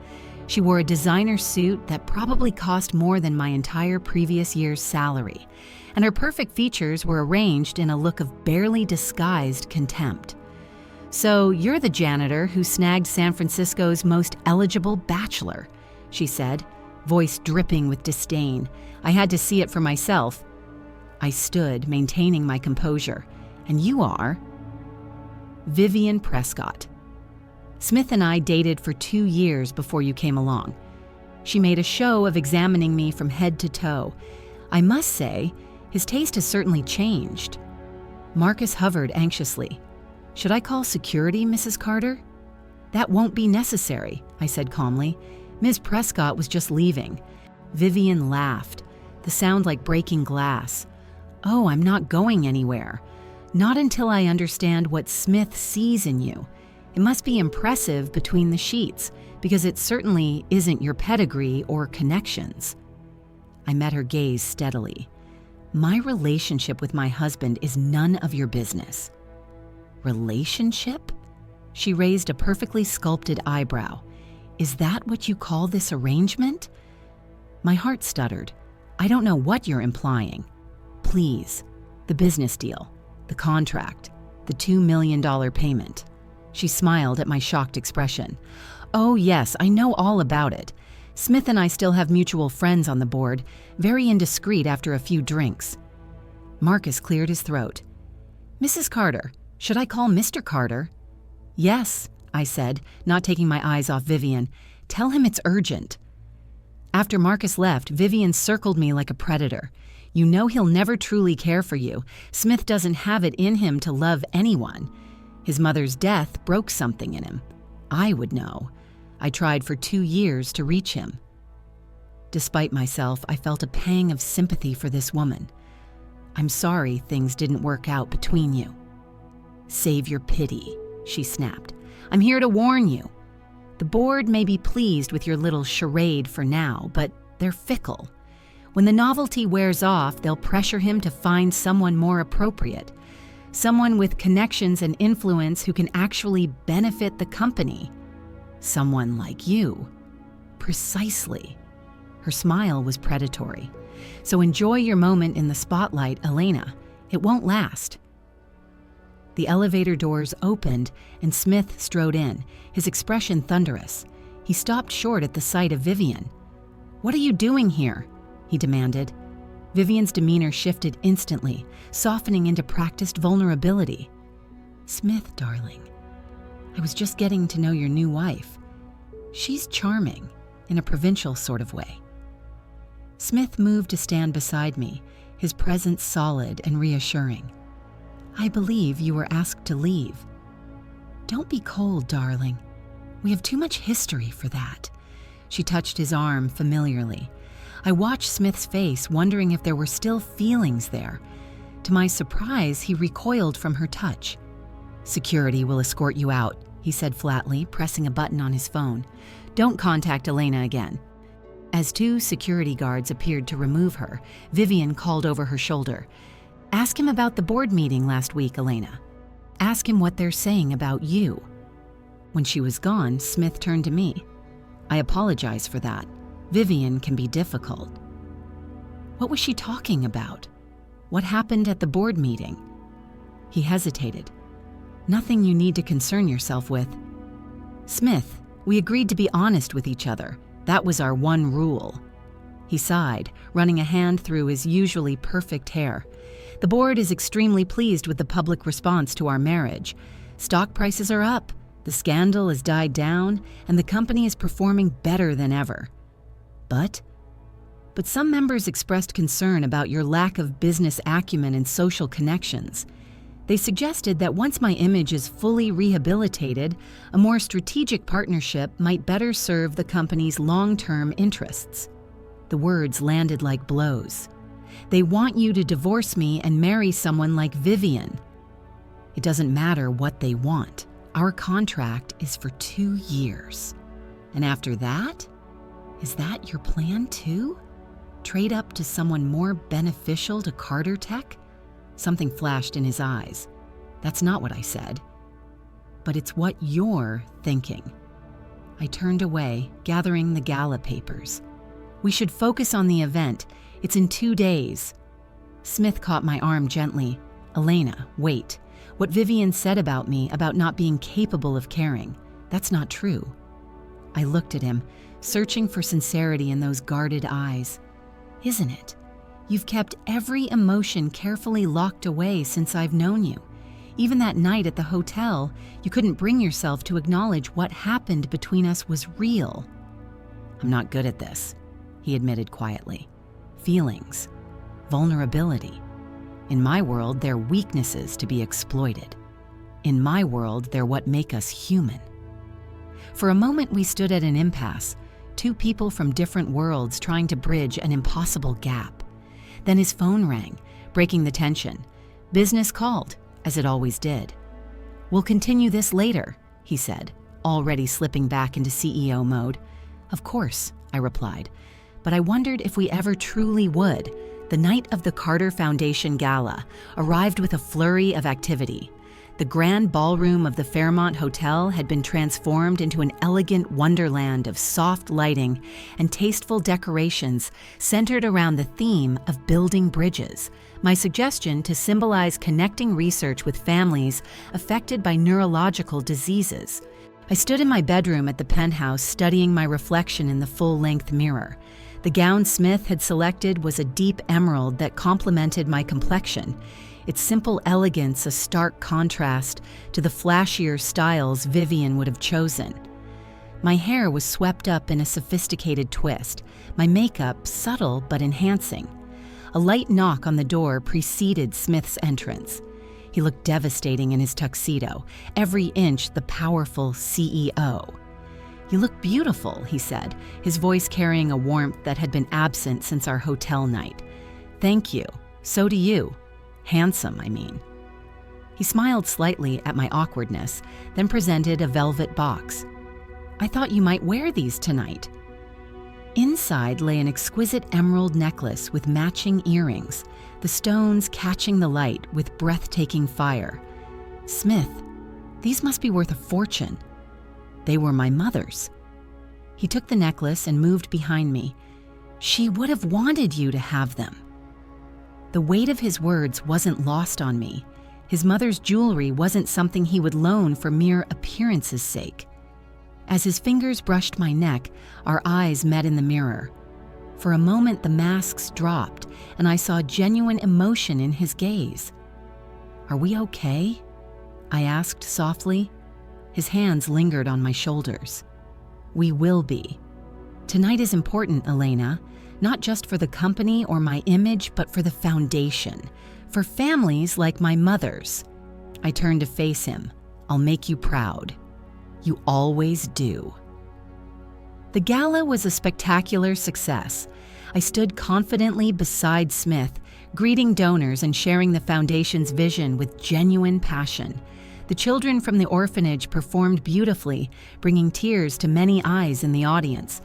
She wore a designer suit that probably cost more than my entire previous year's salary, and her perfect features were arranged in a look of barely disguised contempt. "So you're the janitor who snagged San Francisco's most eligible bachelor," she said, voice dripping with disdain. I had to see it for myself. I stood, maintaining my composure. "And you are?" "Vivian Prescott. Smith and I dated for 2 years before you came along." She made a show of examining me from head to toe. I must say, his taste has certainly changed. Marcus hovered anxiously. "Should I call security, Mrs. Carter?" "That won't be necessary," I said calmly. "Ms. Prescott was just leaving." Vivian laughed, the sound like breaking glass. "Oh, I'm not going anywhere. Not until I understand what Smith sees in you. It must be impressive between the sheets, because it certainly isn't your pedigree or connections." I met her gaze steadily. "My relationship with my husband is none of your business." "Relationship?" She raised a perfectly sculpted eyebrow. "Is that what you call this arrangement?" My heart stuttered. "I don't know what you're implying." "Please, the business deal, the contract, The $2 million payment. She smiled at my shocked expression. Oh yes, I know all about it. Smith and I still have mutual friends on the board, very indiscreet after a few drinks. Marcus cleared his throat. Mrs. Carter, should I call Mr. Carter? Yes, I said, not taking my eyes off Vivian. Tell him it's urgent. After Marcus left, Vivian circled me like a predator. You know he'll never truly care for you. Smith doesn't have it in him to love anyone. His mother's death broke something in him. I would know. I tried for 2 years to reach him. Despite myself, I felt a pang of sympathy for this woman. I'm sorry things didn't work out between you. Save your pity, she snapped. I'm here to warn you. The board may be pleased with your little charade for now, but they're fickle. When the novelty wears off, they'll pressure him to find someone more appropriate, someone with connections and influence who can actually benefit the company. Someone like you. Precisely. Her smile was predatory. So enjoy your moment in the spotlight, Elena. It won't last. The elevator doors opened and Smith strode in, his expression thunderous. He stopped short at the sight of Vivian. What are you doing here? He demanded. Vivian's demeanor shifted instantly, softening into practiced vulnerability. Smith, darling, I was just getting to know your new wife. She's charming, in a provincial sort of way. Smith moved to stand beside me, his presence solid and reassuring. I believe you were asked to leave. Don't be cold, darling. We have too much history for that. She touched his arm familiarly. I watched Smith's face, wondering if there were still feelings there. To my surprise, he recoiled from her touch. Security will escort you out, he said flatly, pressing a button on his phone. Don't contact Elena again. As 2 security guards appeared to remove her, Vivian called over her shoulder. Ask him about the board meeting last week, Elena. Ask him what they're saying about you. When she was gone, Smith turned to me. I apologize for that. Vivian can be difficult. What was she talking about? What happened at the board meeting? He hesitated. Nothing you need to concern yourself with. Smith, we agreed to be honest with each other. That was our one rule. He sighed, running a hand through his usually perfect hair. The board is extremely pleased with the public response to our marriage. Stock prices are up, the scandal has died down, and the company is performing better than ever. But some members expressed concern about your lack of business acumen and social connections. They suggested that once my image is fully rehabilitated, a more strategic partnership might better serve the company's long-term interests. The words landed like blows. They want you to divorce me and marry someone like Vivian. It doesn't matter what they want. Our contract is for 2 years. And after that? Is that your plan too? Trade up to someone more beneficial to Carter Tech? Something flashed in his eyes. That's not what I said. But it's what you're thinking. I turned away, gathering the gala papers. We should focus on the event. It's in 2 days. Smith caught my arm gently. Elena, wait. What Vivian said about me, about not being capable of caring, that's not true. I looked at him, searching for sincerity in those guarded eyes. Isn't it? You've kept every emotion carefully locked away since I've known you. Even that night at the hotel, you couldn't bring yourself to acknowledge what happened between us was real. I'm not good at this, he admitted quietly. Feelings, vulnerability. In my world, they're weaknesses to be exploited. In my world, they're what make us human. For a moment, we stood at an impasse, 2 people from different worlds trying to bridge an impossible gap. Then his phone rang, breaking the tension. Business called, as it always did. We'll continue this later, he said, already slipping back into CEO mode. Of course, I replied, but I wondered if we ever truly would. The night of the Carter Foundation Gala arrived with a flurry of activity. The grand ballroom of the Fairmont Hotel had been transformed into an elegant wonderland of soft lighting and tasteful decorations centered around the theme of building bridges, my suggestion to symbolize connecting research with families affected by neurological diseases. I stood in my bedroom at the penthouse studying my reflection in the full-length mirror. The gown Smith had selected was a deep emerald that complemented my complexion, its simple elegance a stark contrast to the flashier styles Vivian would have chosen. My hair was swept up in a sophisticated twist, my makeup subtle but enhancing. A light knock on the door preceded Smith's entrance. He looked devastating in his tuxedo, every inch the powerful CEO. "You look beautiful," he said, his voice carrying a warmth that had been absent since our hotel night. "Thank you. So do you. Handsome, I mean." He smiled slightly at my awkwardness, then presented a velvet box. "I thought you might wear these tonight." Inside lay an exquisite emerald necklace with matching earrings, the stones catching the light with breathtaking fire. "Smith, these must be worth a fortune." They were my mother's. He took the necklace and moved behind me. "She would have wanted you to have them." The weight of his words wasn't lost on me. His mother's jewelry wasn't something he would loan for mere appearance's sake. As his fingers brushed my neck, our eyes met in the mirror. For a moment, the masks dropped, and I saw genuine emotion in his gaze. "Are we okay?" I asked softly. His hands lingered on my shoulders. "We will be. Tonight is important, Elena, not just for the company or my image, but for the foundation, for families like my mother's." I turned to face him. "I'll make you proud. You always do." The gala was a spectacular success. I stood confidently beside Smith, greeting donors and sharing the foundation's vision with genuine passion. The children from the orphanage performed beautifully, bringing tears to many eyes in the audience.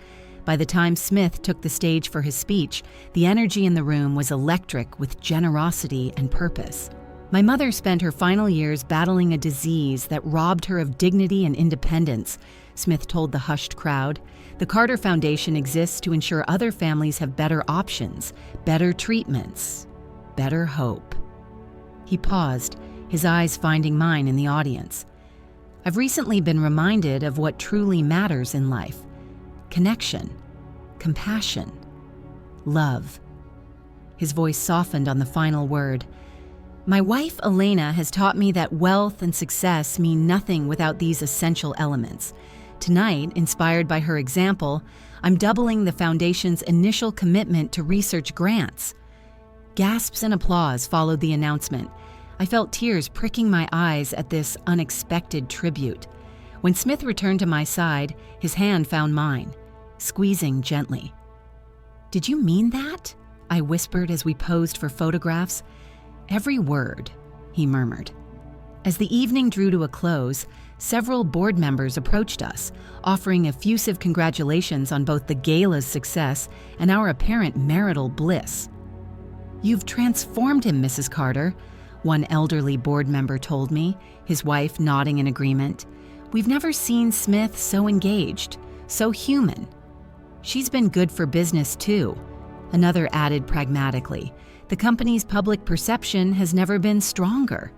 By the time Smith took the stage for his speech, the energy in the room was electric with generosity and purpose. My mother spent her final years battling a disease that robbed her of dignity and independence, Smith told the hushed crowd. The Carter Foundation exists to ensure other families have better options, better treatments, better hope. He paused, his eyes finding mine in the audience. "I've recently been reminded of what truly matters in life: connection, compassion, love." His voice softened on the final word. "My wife, Elena, has taught me that wealth and success mean nothing without these essential elements. Tonight, inspired by her example, I'm doubling the Foundation's initial commitment to research grants." Gasps and applause followed the announcement. I felt tears pricking my eyes at this unexpected tribute. When Smith returned to my side, his hand found mine, squeezing gently. "Did you mean that?" I whispered as we posed for photographs. "Every word," he murmured. As the evening drew to a close, several board members approached us, offering effusive congratulations on both the gala's success and our apparent marital bliss. "You've transformed him, Mrs. Carter," one elderly board member told me, his wife nodding in agreement. "We've never seen Smith so engaged, so human." "She's been good for business, too," another added pragmatically. "The company's public perception has never been stronger."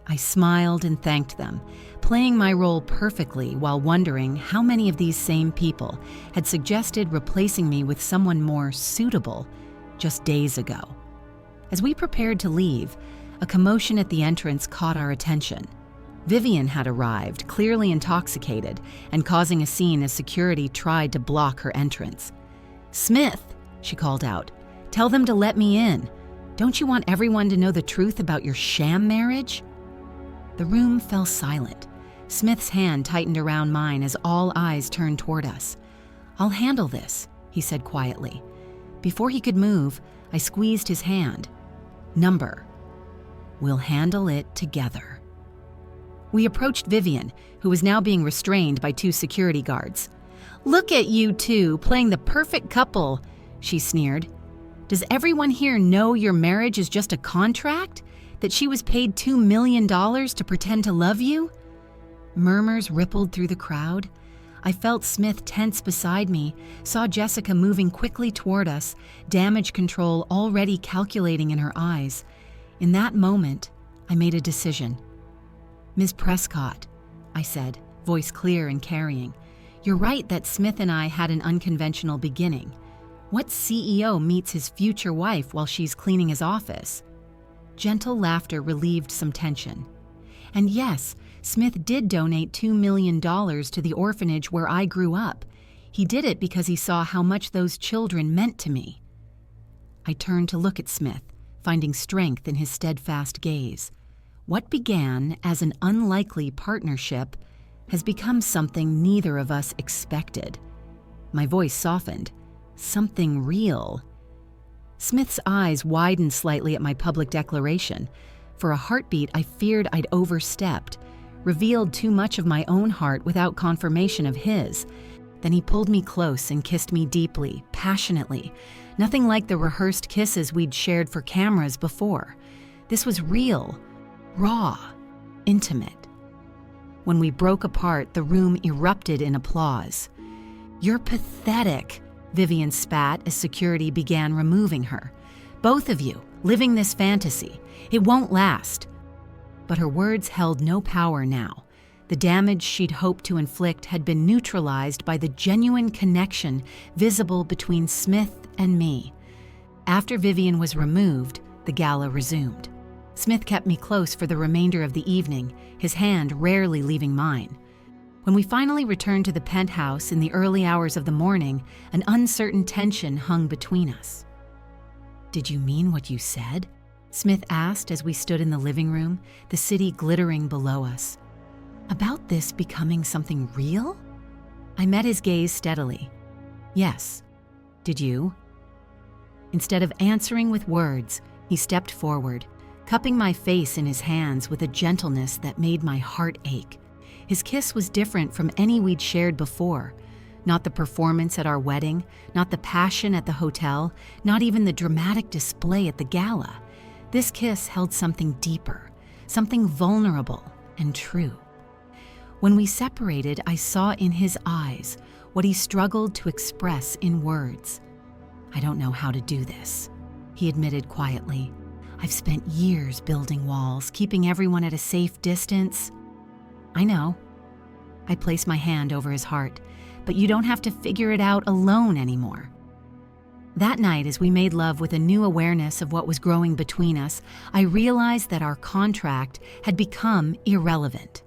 I smiled and thanked them, playing my role perfectly while wondering how many of these same people had suggested replacing me with someone more suitable just days ago. As we prepared to leave, a commotion at the entrance caught our attention. Vivian had arrived, clearly intoxicated, and causing a scene as security tried to block her entrance. "Smith," she called out, "tell them to let me in. Don't you want everyone to know the truth about your sham marriage?" The room fell silent. Smith's hand tightened around mine as all eyes turned toward us. "I'll handle this," he said quietly. Before he could move, I squeezed his hand. "Number. We'll handle it together." We approached Vivian, who was now being restrained by two security guards. "Look at you two, playing the perfect couple," she sneered. "Does everyone here know your marriage is just a contract? That she was paid $2 million to pretend to love you?" Murmurs rippled through the crowd. I felt Smith tense beside me, saw Jessica moving quickly toward us, damage control already calculating in her eyes. In that moment, I made a decision. "Ms. Prescott," I said, voice clear and carrying, "you're right that Smith and I had an unconventional beginning. What CEO meets his future wife while she's cleaning his office?" Gentle laughter relieved some tension. "And yes, Smith did donate $2 million to the orphanage where I grew up. He did it because he saw how much those children meant to me." I turned to look at Smith, finding strength in his steadfast gaze. What began as an unlikely partnership has become something neither of us expected. My voice softened. Something real. Smith's eyes widened slightly at my public declaration. For a heartbeat, I feared I'd overstepped, revealed too much of my own heart without confirmation of his. Then he pulled me close and kissed me deeply, passionately. Nothing like the rehearsed kisses we'd shared for cameras before. This was real, raw, intimate. When we broke apart, the room erupted in applause. "You're pathetic," Vivian spat as security began removing her. "Both of you, living this fantasy. It won't last." But her words held no power now. The damage she'd hoped to inflict had been neutralized by the genuine connection visible between Smith and me. After Vivian was removed, the gala resumed. Smith kept me close for the remainder of the evening, his hand rarely leaving mine. When we finally returned to the penthouse in the early hours of the morning, an uncertain tension hung between us. "Did you mean what you said?" Smith asked as we stood in the living room, the city glittering below us. "About this becoming something real?" I met his gaze steadily. "Yes. Did you?" Instead of answering with words, he stepped forward, cupping my face in his hands with a gentleness that made my heart ache. His kiss was different from any we'd shared before. Not the performance at our wedding, not the passion at the hotel, not even the dramatic display at the gala. This kiss held something deeper, something vulnerable and true. When we separated, I saw in his eyes what he struggled to express in words. "I don't know how to do this," he admitted quietly. "I've spent years building walls, keeping everyone at a safe distance." "I know." I placed my hand over his heart. "But you don't have to figure it out alone anymore." That night, as we made love with a new awareness of what was growing between us, I realized that our contract had become irrelevant.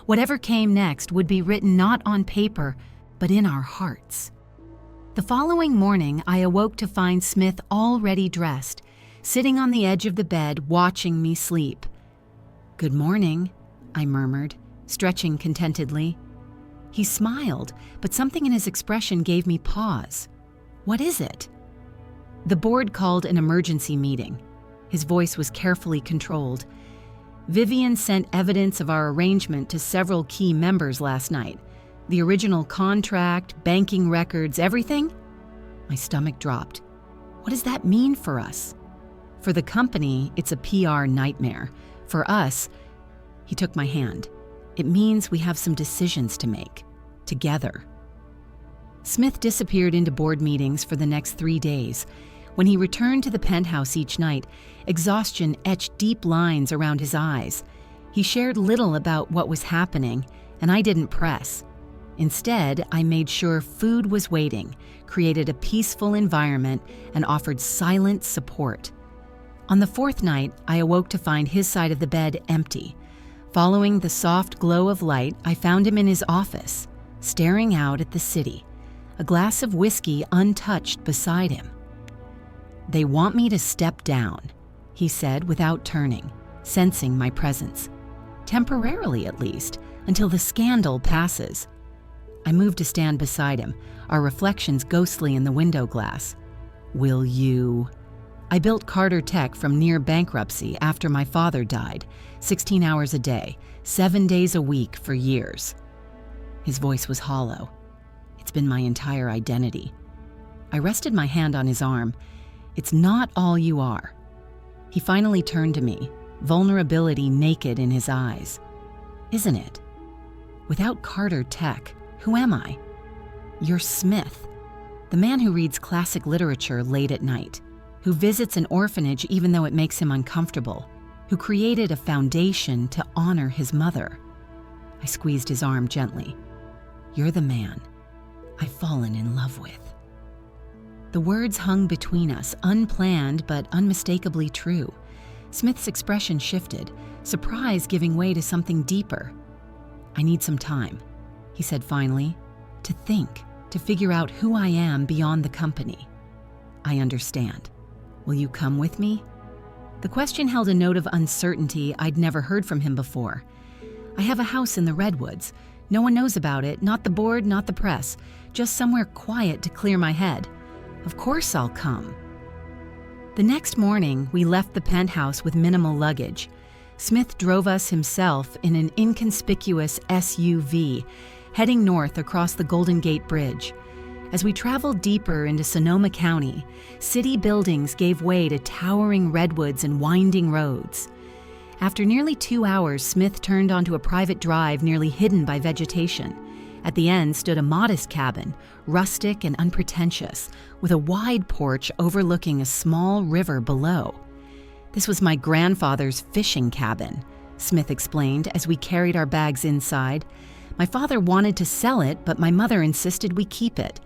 Whatever came next would be written not on paper, but in our hearts. The following morning, I awoke to find Smith already dressed, sitting on the edge of the bed watching me sleep. "Good morning," I murmured, stretching contentedly. He smiled, but something in his expression gave me pause. "What is it?" The board called an emergency meeting. His voice was carefully controlled. "Vivian sent evidence of our arrangement to several key members last night. The original contract, banking records, everything?" My stomach dropped. "What does that mean for us?" "For the company, it's a PR nightmare. For us," he took my hand, "it means we have some decisions to make. Together." Smith disappeared into board meetings for the next 3 days. When he returned to the penthouse each night, exhaustion etched deep lines around his eyes. He shared little about what was happening, and I didn't press. Instead, I made sure food was waiting, created a peaceful environment, and offered silent support. On the 4th night, I awoke to find his side of the bed empty. Following the soft glow of light, I found him in his office, staring out at the city, a glass of whiskey untouched beside him. "They want me to step down," he said without turning, sensing my presence. "Temporarily, at least, until the scandal passes." I moved to stand beside him, our reflections ghostly in the window glass. "Will you?" I built Carter Tech from near bankruptcy after my father died, 16 hours a day, 7 days a week for years. His voice was hollow. "It's been my entire identity." I rested my hand on his arm. "It's not all you are." He finally turned to me, vulnerability naked in his eyes. "Isn't it? Without Carter Tech, Who am I? You're Smith, the man who reads classic literature late at night, who visits an orphanage even though it makes him uncomfortable, who created a foundation to honor his mother. I squeezed his arm gently. You're the man I've fallen in love with. The words hung between us, unplanned but unmistakably true. Smith's expression shifted, surprise giving way to something deeper. I need some time, he said finally, to think, to figure out who I am beyond the company. I understand. Will you come with me? The question held a note of uncertainty I'd never heard from him before. I have a house in the Redwoods. No one knows about it, not the board, not the press, just somewhere quiet to clear my head. Of course I'll come. The next morning, we left the penthouse with minimal luggage. Smith drove us himself in an inconspicuous SUV, heading north across the Golden Gate Bridge. As we traveled deeper into Sonoma County, city buildings gave way to towering redwoods and winding roads. After nearly 2 hours, Smith turned onto a private drive nearly hidden by vegetation. At the end stood a modest cabin, rustic and unpretentious, with a wide porch overlooking a small river below. This was my grandfather's fishing cabin, Smith explained as we carried our bags inside. My father wanted to sell it, but my mother insisted we keep it.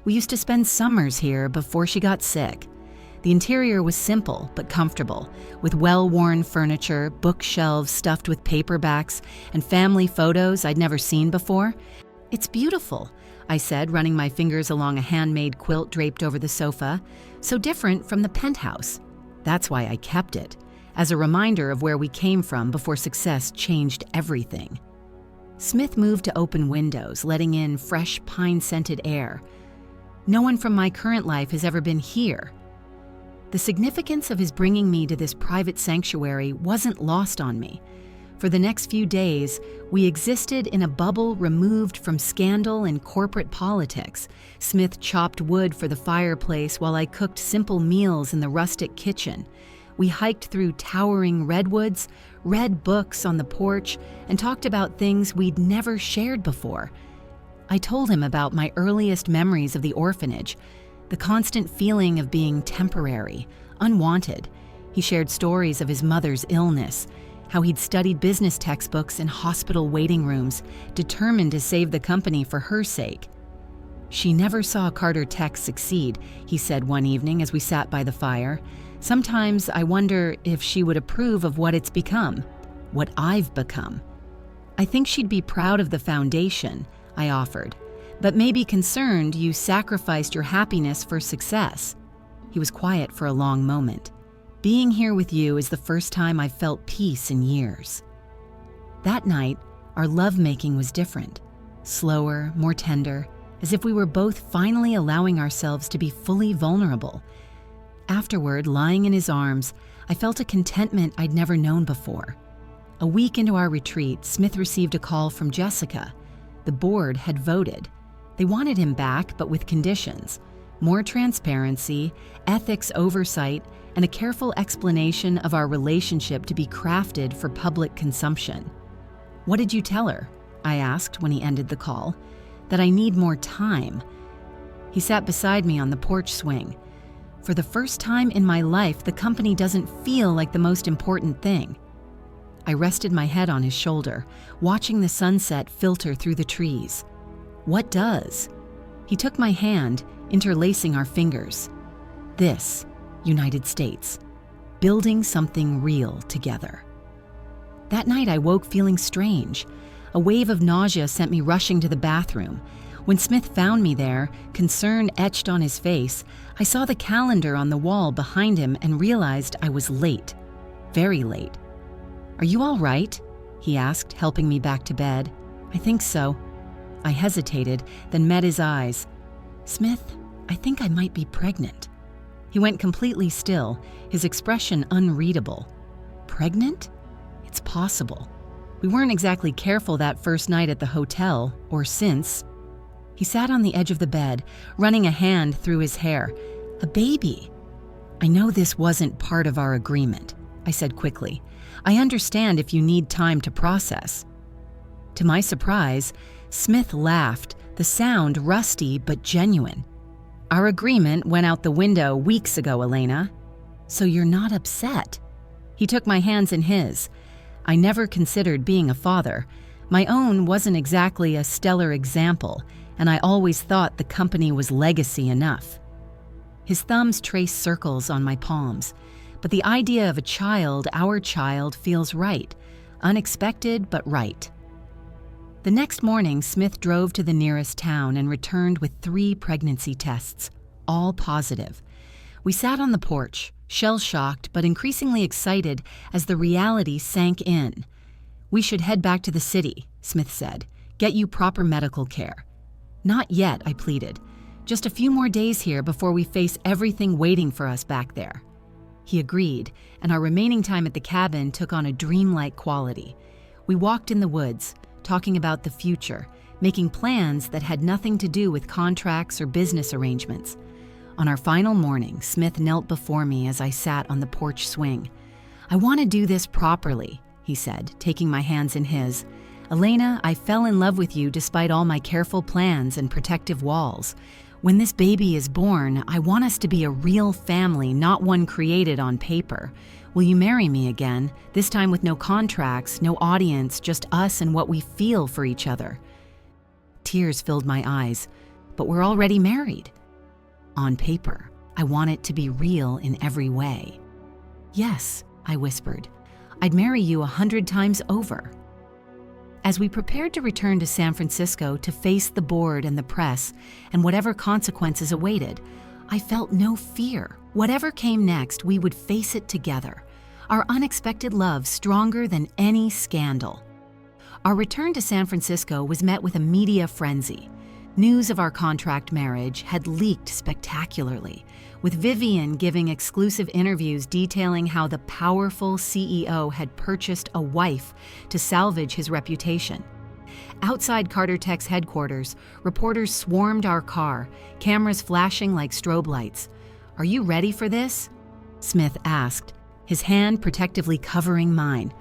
We used to spend summers here before she got sick. The interior was simple but comfortable, with well-worn furniture, bookshelves stuffed with paperbacks, and family photos I'd never seen before. It's beautiful, I said, running my fingers along a handmade quilt draped over the sofa, so different from the penthouse. That's why I kept it, as a reminder of where we came from before success changed everything. Smith moved to open windows, letting in fresh pine-scented air. No one from my current life has ever been here. The significance of his bringing me to this private sanctuary wasn't lost on me. For the next few days, we existed in a bubble removed from scandal and corporate politics. Smith chopped wood for the fireplace while I cooked simple meals in the rustic kitchen. We hiked through towering redwoods, read books on the porch, and talked about things we'd never shared before. I told him about my earliest memories of the orphanage, the constant feeling of being temporary, unwanted. He shared stories of his mother's illness, how he'd studied business textbooks in hospital waiting rooms, determined to save the company for her sake. She never saw Carter Tech succeed, he said one evening as we sat by the fire. Sometimes I wonder if she would approve of what it's become, what I've become. I think she'd be proud of the foundation, I offered, but maybe concerned you sacrificed your happiness for success. He was quiet for a long moment. Being here with you is the first time I've felt peace in years. That night, our lovemaking was different, slower, more tender, as if we were both finally allowing ourselves to be fully vulnerable. Afterward, lying in his arms, I felt a contentment I'd never known before. A week into our retreat, Smith received a call from Jessica. The board had voted. They wanted him back, but with conditions: more transparency, ethics oversight, and a careful explanation of our relationship to be crafted for public consumption. What did you tell her? I asked when he ended the call. That I need more time. He sat beside me on the porch swing. For the first time in my life, the company doesn't feel like the most important thing. I rested my head on his shoulder, watching the sunset filter through the trees. What does? He took my hand, interlacing our fingers. This, United States, building something real together. That night I woke feeling strange. A wave of nausea sent me rushing to the bathroom. When Smith found me there, concern etched on his face, I saw the calendar on the wall behind him and realized I was late. Very late. Are you all right? He asked, helping me back to bed. I think so. I hesitated, then met his eyes. Smith, I think I might be pregnant. He went completely still, his expression unreadable. Pregnant? It's possible. We weren't exactly careful that first night at the hotel, or since. He sat on the edge of the bed, running a hand through his hair. A baby. I know this wasn't part of our agreement, I said quickly. I understand if you need time to process. To my surprise, Smith laughed, the sound rusty but genuine. "Our agreement went out the window weeks ago, Elena. So you're not upset?" He took my hands in his. I never considered being a father. My own wasn't exactly a stellar example, and I always thought the company was legacy enough. His thumbs traced circles on my palms, but the idea of a child, our child, feels right. Unexpected, but right. The next morning, Smith drove to the nearest town and returned with 3 pregnancy tests, all positive. We sat on the porch, shell-shocked but increasingly excited as the reality sank in. "We should head back to the city," Smith said. "Get you proper medical care." "Not yet," I pleaded. "Just a few more days here before we face everything waiting for us back there." He agreed, and our remaining time at the cabin took on a dreamlike quality. We walked in the woods, talking about the future, making plans that had nothing to do with contracts or business arrangements. On our final morning, Smith knelt before me as I sat on the porch swing. "I want to do this properly," he said, taking my hands in his. "Elena, I fell in love with you despite all my careful plans and protective walls. When this baby is born, I want us to be a real family, not one created on paper. Will you marry me again, this time with no contracts, no audience, just us and what we feel for each other?" Tears filled my eyes. "But we're already married." "On paper, I want it to be real in every way." "Yes," I whispered. "I'd marry you 100 times over." As we prepared to return to San Francisco to face the board and the press and whatever consequences awaited, I felt no fear. Whatever came next, we would face it together. Our unexpected love stronger than any scandal. Our return to San Francisco was met with a media frenzy. News of our contract marriage had leaked spectacularly, with Vivian giving exclusive interviews detailing how the powerful CEO had purchased a wife to salvage his reputation. Outside Carter Tech's headquarters, reporters swarmed our car, cameras flashing like strobe lights. "Are you ready for this?" Smith asked, his hand protectively covering mine.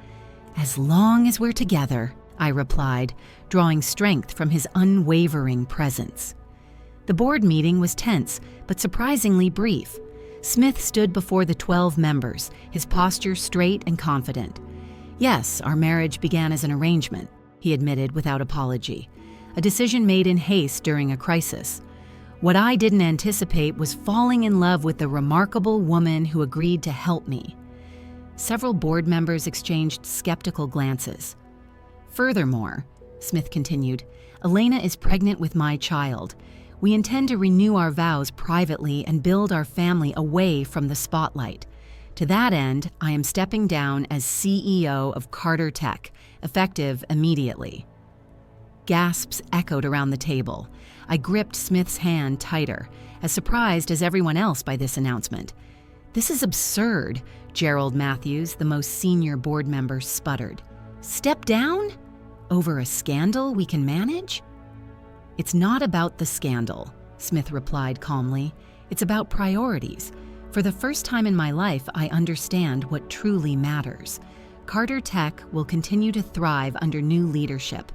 "As long as we're together," I replied, drawing strength from his unwavering presence. The board meeting was tense, but surprisingly brief. Smith stood before the 12 members, his posture straight and confident. "Yes, our marriage began as an arrangement," he admitted without apology. "A decision made in haste during a crisis. What I didn't anticipate was falling in love with the remarkable woman who agreed to help me." Several board members exchanged skeptical glances. "Furthermore," Smith continued, "Elena is pregnant with my child. We intend to renew our vows privately and build our family away from the spotlight. To that end, I am stepping down as CEO of Carter Tech, effective immediately." Gasps echoed around the table. I gripped Smith's hand tighter, as surprised as everyone else by this announcement. "This is absurd," Gerald Matthews, the most senior board member, sputtered. "Step down? Over a scandal we can manage?" "It's not about the scandal," Smith replied calmly. "It's about priorities. For the first time in my life, I understand what truly matters. Carter Tech will continue to thrive under new leadership,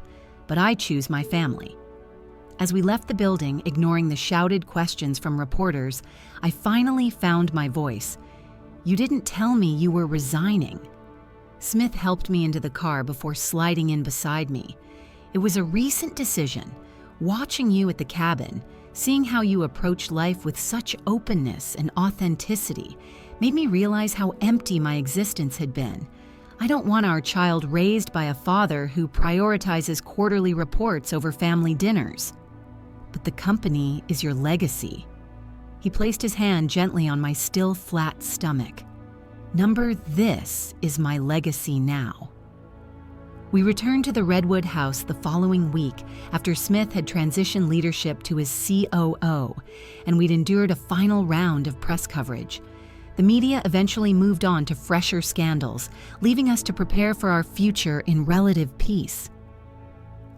but I choose my family." As we left the building, ignoring the shouted questions from reporters, I finally found my voice. "You didn't tell me you were resigning." Smith helped me into the car before sliding in beside me. "It was a recent decision. Watching you at the cabin, seeing how you approach life with such openness and authenticity, made me realize how empty my existence had been. I don't want our child raised by a father who prioritizes quarterly reports over family dinners." "But the company is your legacy." He placed his hand gently on my still flat stomach. "Number this is my legacy now." We returned to the Redwood house the following week after Smith had transitioned leadership to his COO, and we'd endured a final round of press coverage. The media eventually moved on to fresher scandals, leaving us to prepare for our future in relative peace.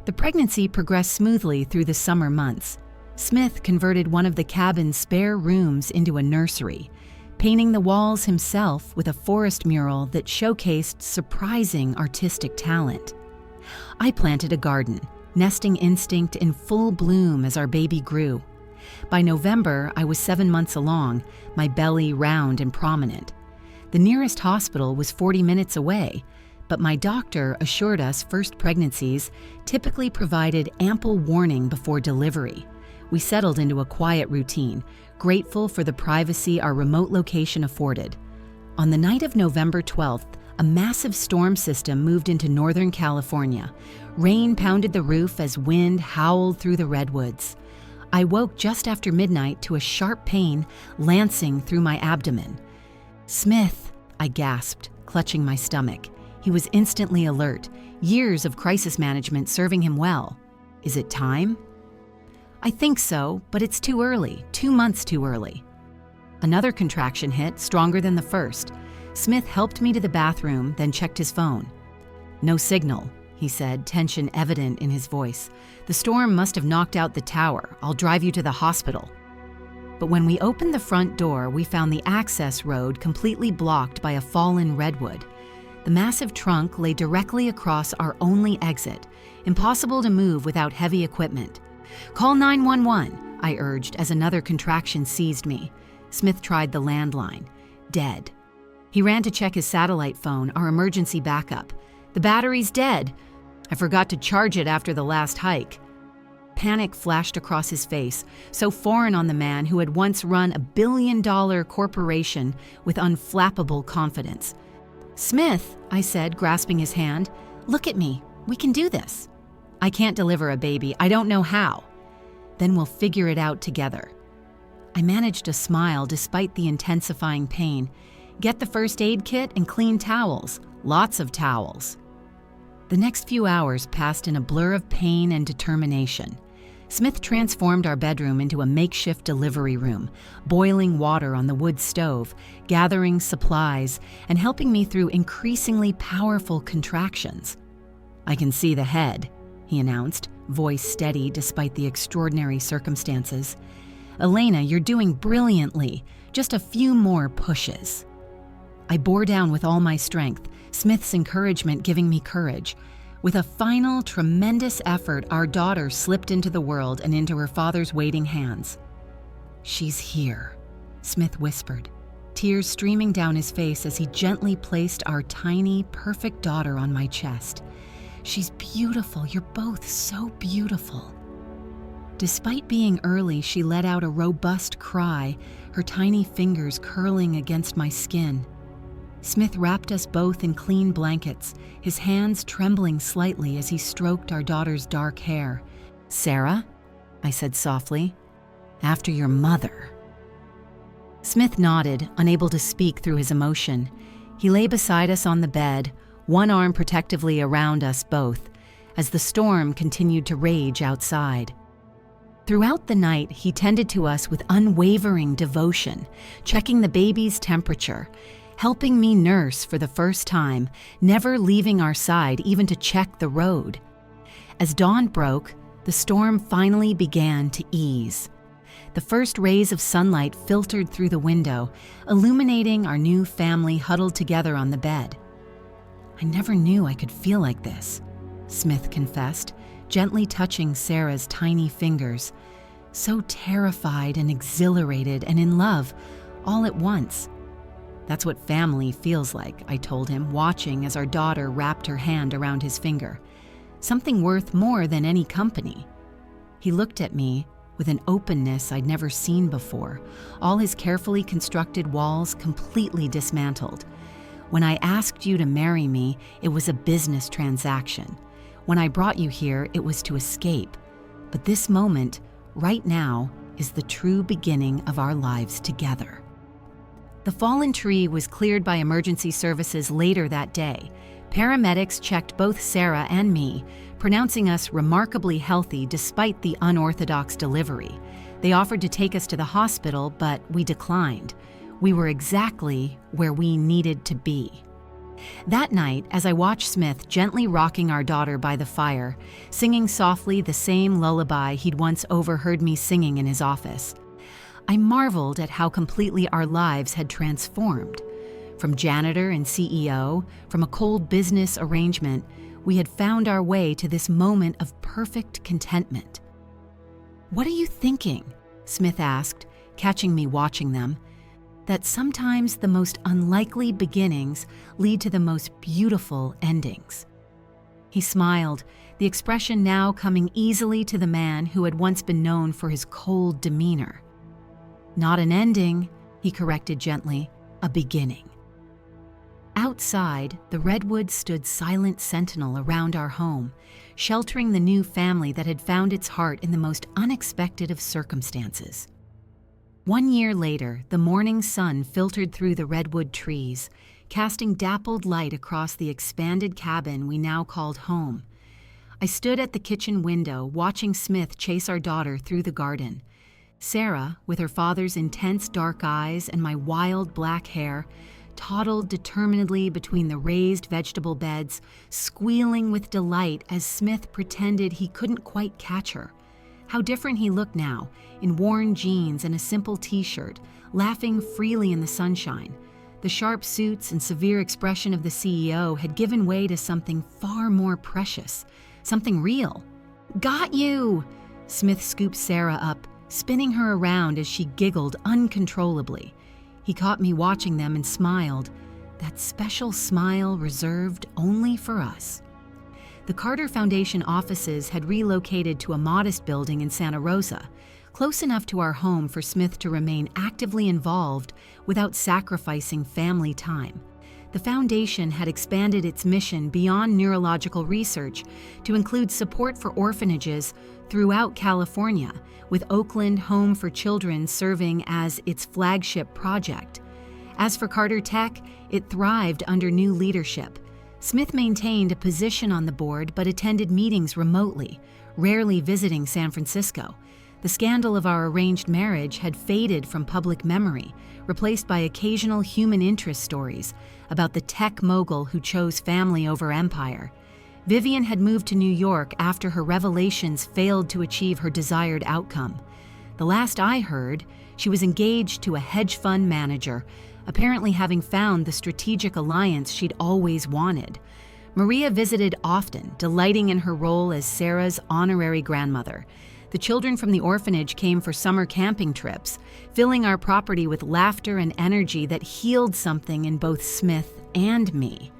The pregnancy progressed smoothly through the summer months. Smith converted one of the cabin's spare rooms into a nursery, painting the walls himself with a forest mural that showcased surprising artistic talent. I planted a garden, nesting instinct in full bloom as our baby grew. By November, I was 7 months along, my belly round and prominent. The nearest hospital was 40 minutes away, but my doctor assured us first pregnancies typically provided ample warning before delivery. We settled into a quiet routine, grateful for the privacy our remote location afforded. On the night of November 12th, a massive storm system moved into Northern California. Rain pounded the roof as wind howled through the redwoods. I woke just after midnight to a sharp pain lancing through my abdomen. "Smith," I gasped, clutching my stomach. He was instantly alert, years of crisis management serving him well. "Is it time?" "I think so, but it's too early, 2 months too early." Another contraction hit, stronger than the first. Smith helped me to the bathroom, then checked his phone. "No signal," he said, tension evident in his voice. "The storm must have knocked out the tower. I'll drive you to the hospital." But when we opened the front door, we found the access road completely blocked by a fallen redwood. The massive trunk lay directly across our only exit, impossible to move without heavy equipment. "Call 911, I urged as another contraction seized me. Smith tried the landline. Dead. He ran to check his satellite phone, our emergency backup. "The battery's dead. I forgot to charge it after the last hike." Panic flashed across his face, so foreign on the man who had once run a billion-dollar corporation with unflappable confidence. "Smith," I said, grasping his hand, "look at me. We can do this." "I can't deliver a baby. I don't know how." "Then we'll figure it out together." I managed a smile despite the intensifying pain. "Get the first aid kit and clean towels. Lots of towels." The next few hours passed in a blur of pain and determination. Smith transformed our bedroom into a makeshift delivery room, boiling water on the wood stove, gathering supplies, and helping me through increasingly powerful contractions. "I can see the head," he announced, voice steady despite the extraordinary circumstances. "Elena, you're doing brilliantly. Just a few more pushes." I bore down with all my strength, Smith's encouragement giving me courage. With a final, tremendous effort, our daughter slipped into the world and into her father's waiting hands. "She's here," Smith whispered, tears streaming down his face as he gently placed our tiny, perfect daughter on my chest. "She's beautiful. You're both so beautiful." Despite being early, she let out a robust cry, her tiny fingers curling against my skin. Smith wrapped us both in clean blankets, his hands trembling slightly as he stroked our daughter's dark hair. "Sarah?" I said softly. "After your mother." Smith nodded, unable to speak through his emotion. He lay beside us on the bed, one arm protectively around us both, as the storm continued to rage outside. Throughout the night, he tended to us with unwavering devotion, checking the baby's temperature, helping me nurse for the first time, never leaving our side even to check the road. As dawn broke, the storm finally began to ease. The first rays of sunlight filtered through the window, illuminating our new family huddled together on the bed. "I never knew I could feel like this," Smith confessed, gently touching Sarah's tiny fingers. "So terrified and exhilarated and in love, all at once." "That's what family feels like," I told him, watching as our daughter wrapped her hand around his finger. "Something worth more than any company." He looked at me with an openness I'd never seen before, all his carefully constructed walls completely dismantled. "When I asked you to marry me, it was a business transaction. When I brought you here, it was to escape. But this moment, right now, is the true beginning of our lives together." The fallen tree was cleared by emergency services later that day. Paramedics checked both Sarah and me, pronouncing us remarkably healthy despite the unorthodox delivery. They offered to take us to the hospital, but we declined. We were exactly where we needed to be. That night, as I watched Smith gently rocking our daughter by the fire, singing softly the same lullaby he'd once overheard me singing in his office, I marveled at how completely our lives had transformed. From janitor and CEO, from a cold business arrangement, we had found our way to this moment of perfect contentment. "What are you thinking?" Smith asked, catching me watching them. "That sometimes the most unlikely beginnings lead to the most beautiful endings." He smiled, the expression now coming easily to the man who had once been known for his cold demeanor. "Not an ending," he corrected gently, "a beginning." Outside, the redwoods stood silent sentinel around our home, sheltering the new family that had found its heart in the most unexpected of circumstances. 1 year later, the morning sun filtered through the redwood trees, casting dappled light across the expanded cabin we now called home. I stood at the kitchen window, watching Smith chase our daughter through the garden. Sarah, with her father's intense dark eyes and my wild black hair, toddled determinedly between the raised vegetable beds, squealing with delight as Smith pretended he couldn't quite catch her. How different he looked now, in worn jeans and a simple t-shirt, laughing freely in the sunshine. The sharp suits and severe expression of the CEO had given way to something far more precious, something real. "Got you!" Smith scooped Sarah up, spinning her around as she giggled uncontrollably. He caught me watching them and smiled, that special smile reserved only for us. The Carter Foundation offices had relocated to a modest building in Santa Rosa, close enough to our home for Smith to remain actively involved without sacrificing family time. The foundation had expanded its mission beyond neurological research to include support for orphanages throughout California, with Oakland Home for Children serving as its flagship project. As for Carter Tech, it thrived under new leadership. Smith maintained a position on the board but attended meetings remotely, rarely visiting San Francisco. The scandal of our arranged marriage had faded from public memory, replaced by occasional human interest stories about the tech mogul who chose family over empire. Vivian had moved to New York after her revelations failed to achieve her desired outcome. The last I heard, she was engaged to a hedge fund manager, apparently having found the strategic alliance she'd always wanted. Maria visited often, delighting in her role as Sarah's honorary grandmother. The children from the orphanage came for summer camping trips, filling our property with laughter and energy that healed something in both Smith and me.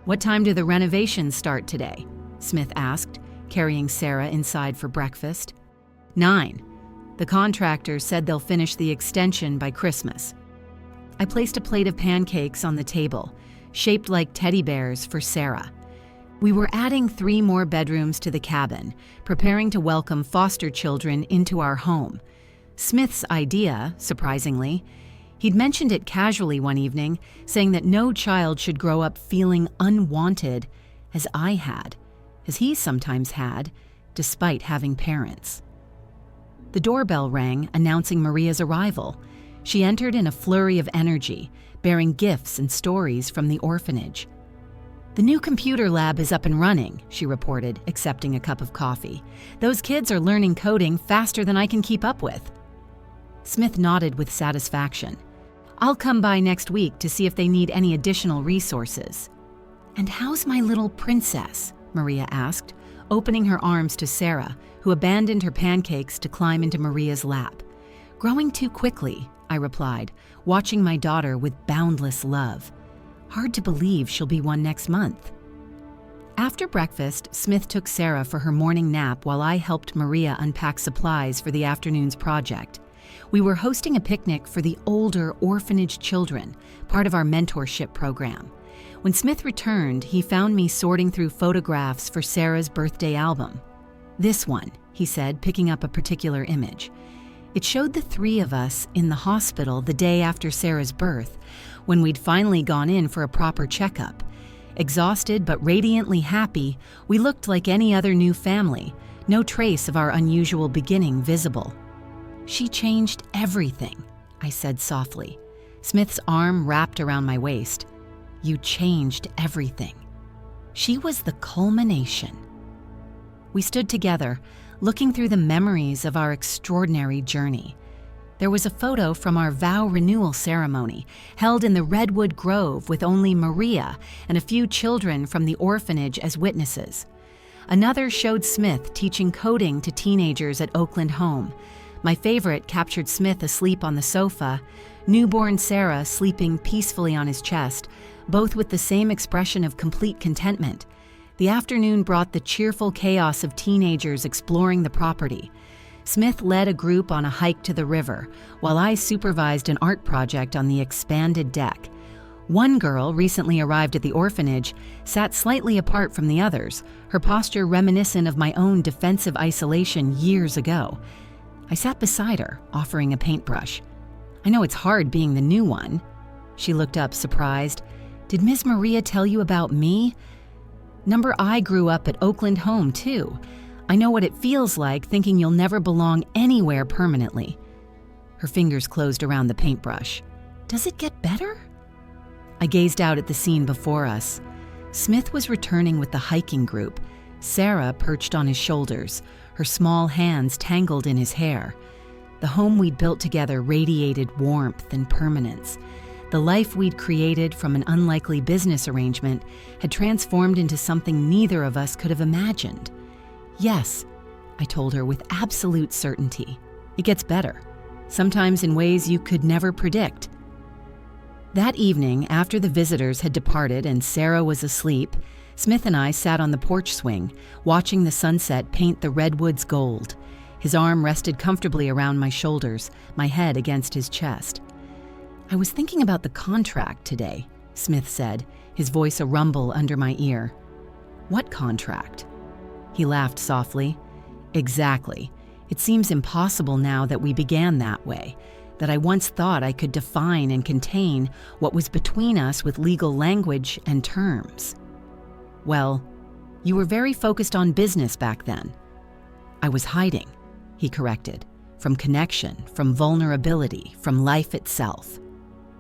"What time do the renovations start today?" Smith asked, carrying Sarah inside for breakfast. 9. The contractor said they'll finish the extension by Christmas. I placed a plate of pancakes on the table, shaped like teddy bears for Sarah. We were adding 3 more bedrooms to the cabin, preparing to welcome foster children into our home. Smith's idea, surprisingly. He'd mentioned it casually one evening, saying that no child should grow up feeling unwanted, as I had, as he sometimes had, despite having parents. The doorbell rang, announcing Maria's arrival. She entered in a flurry of energy, bearing gifts and stories from the orphanage. "The new computer lab is up and running," she reported, accepting a cup of coffee. "Those kids are learning coding faster than I can keep up with." Smith nodded with satisfaction. "I'll come by next week to see if they need any additional resources." "And how's my little princess?" Maria asked, opening her arms to Sarah, who abandoned her pancakes to climb into Maria's lap. "Growing too quickly," I replied, watching my daughter with boundless love. "Hard to believe she'll be one next month." After breakfast, Smith took Sarah for her morning nap while I helped Maria unpack supplies for the afternoon's project. We were hosting a picnic for the older orphanage children, part of our mentorship program. When Smith returned, he found me sorting through photographs for Sarah's birthday album. "This one," he said, picking up a particular image. It showed the 3 of us in the hospital the day after Sarah's birth, when we'd finally gone in for a proper checkup. Exhausted but radiantly happy, we looked like any other new family, no trace of our unusual beginning visible. "She changed everything," I said softly. Smith's arm wrapped around my waist. "You changed everything." She was the culmination. We stood together, looking through the memories of our extraordinary journey. There was a photo from our vow renewal ceremony, held in the Redwood Grove with only Maria and a few children from the orphanage as witnesses. Another showed Smith teaching coding to teenagers at Oakland home. My favorite captured Smith asleep on the sofa, newborn Sarah sleeping peacefully on his chest, both with the same expression of complete contentment. The afternoon brought the cheerful chaos of teenagers exploring the property. Smith led a group on a hike to the river, while I supervised an art project on the expanded deck. One girl, recently arrived at the orphanage, sat slightly apart from the others, her posture reminiscent of my own defensive isolation years ago. I sat beside her, offering a paintbrush. "I know it's hard being the new one." She looked up, surprised. "Did Ms. Maria tell you about me?" "Number I grew up at Oakland home, too. I know what it feels like thinking you'll never belong anywhere permanently." Her fingers closed around the paintbrush. "Does it get better?" I gazed out at the scene before us. Smith was returning with the hiking group, Sarah perched on his shoulders, her small hands tangled in his hair. The home we'd built together radiated warmth and permanence. The life we'd created from an unlikely business arrangement had transformed into something neither of us could have imagined. "Yes," I told her with absolute certainty. "It gets better, sometimes in ways you could never predict." That evening, after the visitors had departed and Sarah was asleep, Smith and I sat on the porch swing, watching the sunset paint the redwoods gold. His arm rested comfortably around my shoulders, my head against his chest. "I was thinking about the contract today," Smith said, his voice a rumble under my ear. "What contract?" He laughed softly. "Exactly. It seems impossible now that we began that way, that I once thought I could define and contain what was between us with legal language and terms." "Well, you were very focused on business back then." "I was hiding," he corrected, "from connection, from vulnerability, from life itself."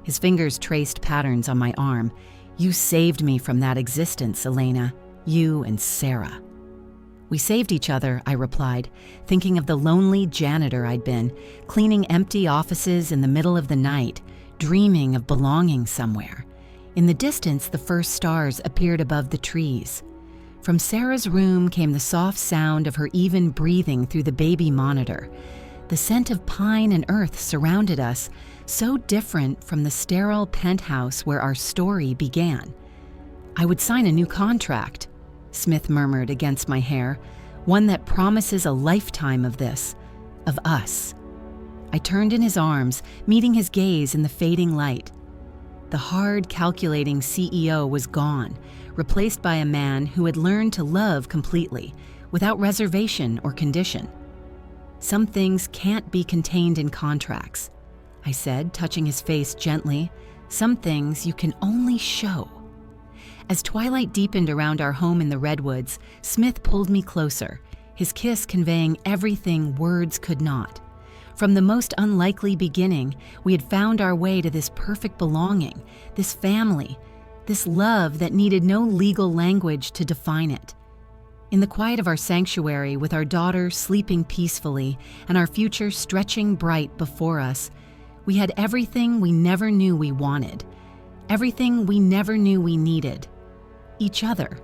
His fingers traced patterns on my arm. "You saved me from that existence, Elena. You and Sarah." "We saved each other," I replied, thinking of the lonely janitor I'd been, cleaning empty offices in the middle of the night, dreaming of belonging somewhere. In the distance, the first stars appeared above the trees. From Sarah's room came the soft sound of her even breathing through the baby monitor. The scent of pine and earth surrounded us, so different from the sterile penthouse where our story began. "I would sign a new contract," Smith murmured against my hair, "one that promises a lifetime of this, of us." I turned in his arms, meeting his gaze in the fading light. The hard, calculating CEO was gone, replaced by a man who had learned to love completely, without reservation or condition. "Some things can't be contained in contracts," I said, touching his face gently. "Some things you can only show." As twilight deepened around our home in the redwoods, Smith pulled me closer, his kiss conveying everything words could not. From the most unlikely beginning, we had found our way to this perfect belonging, this family, this love that needed no legal language to define it. In the quiet of our sanctuary, with our daughter sleeping peacefully and our future stretching bright before us, we had everything we never knew we wanted, everything we never knew we needed: each other.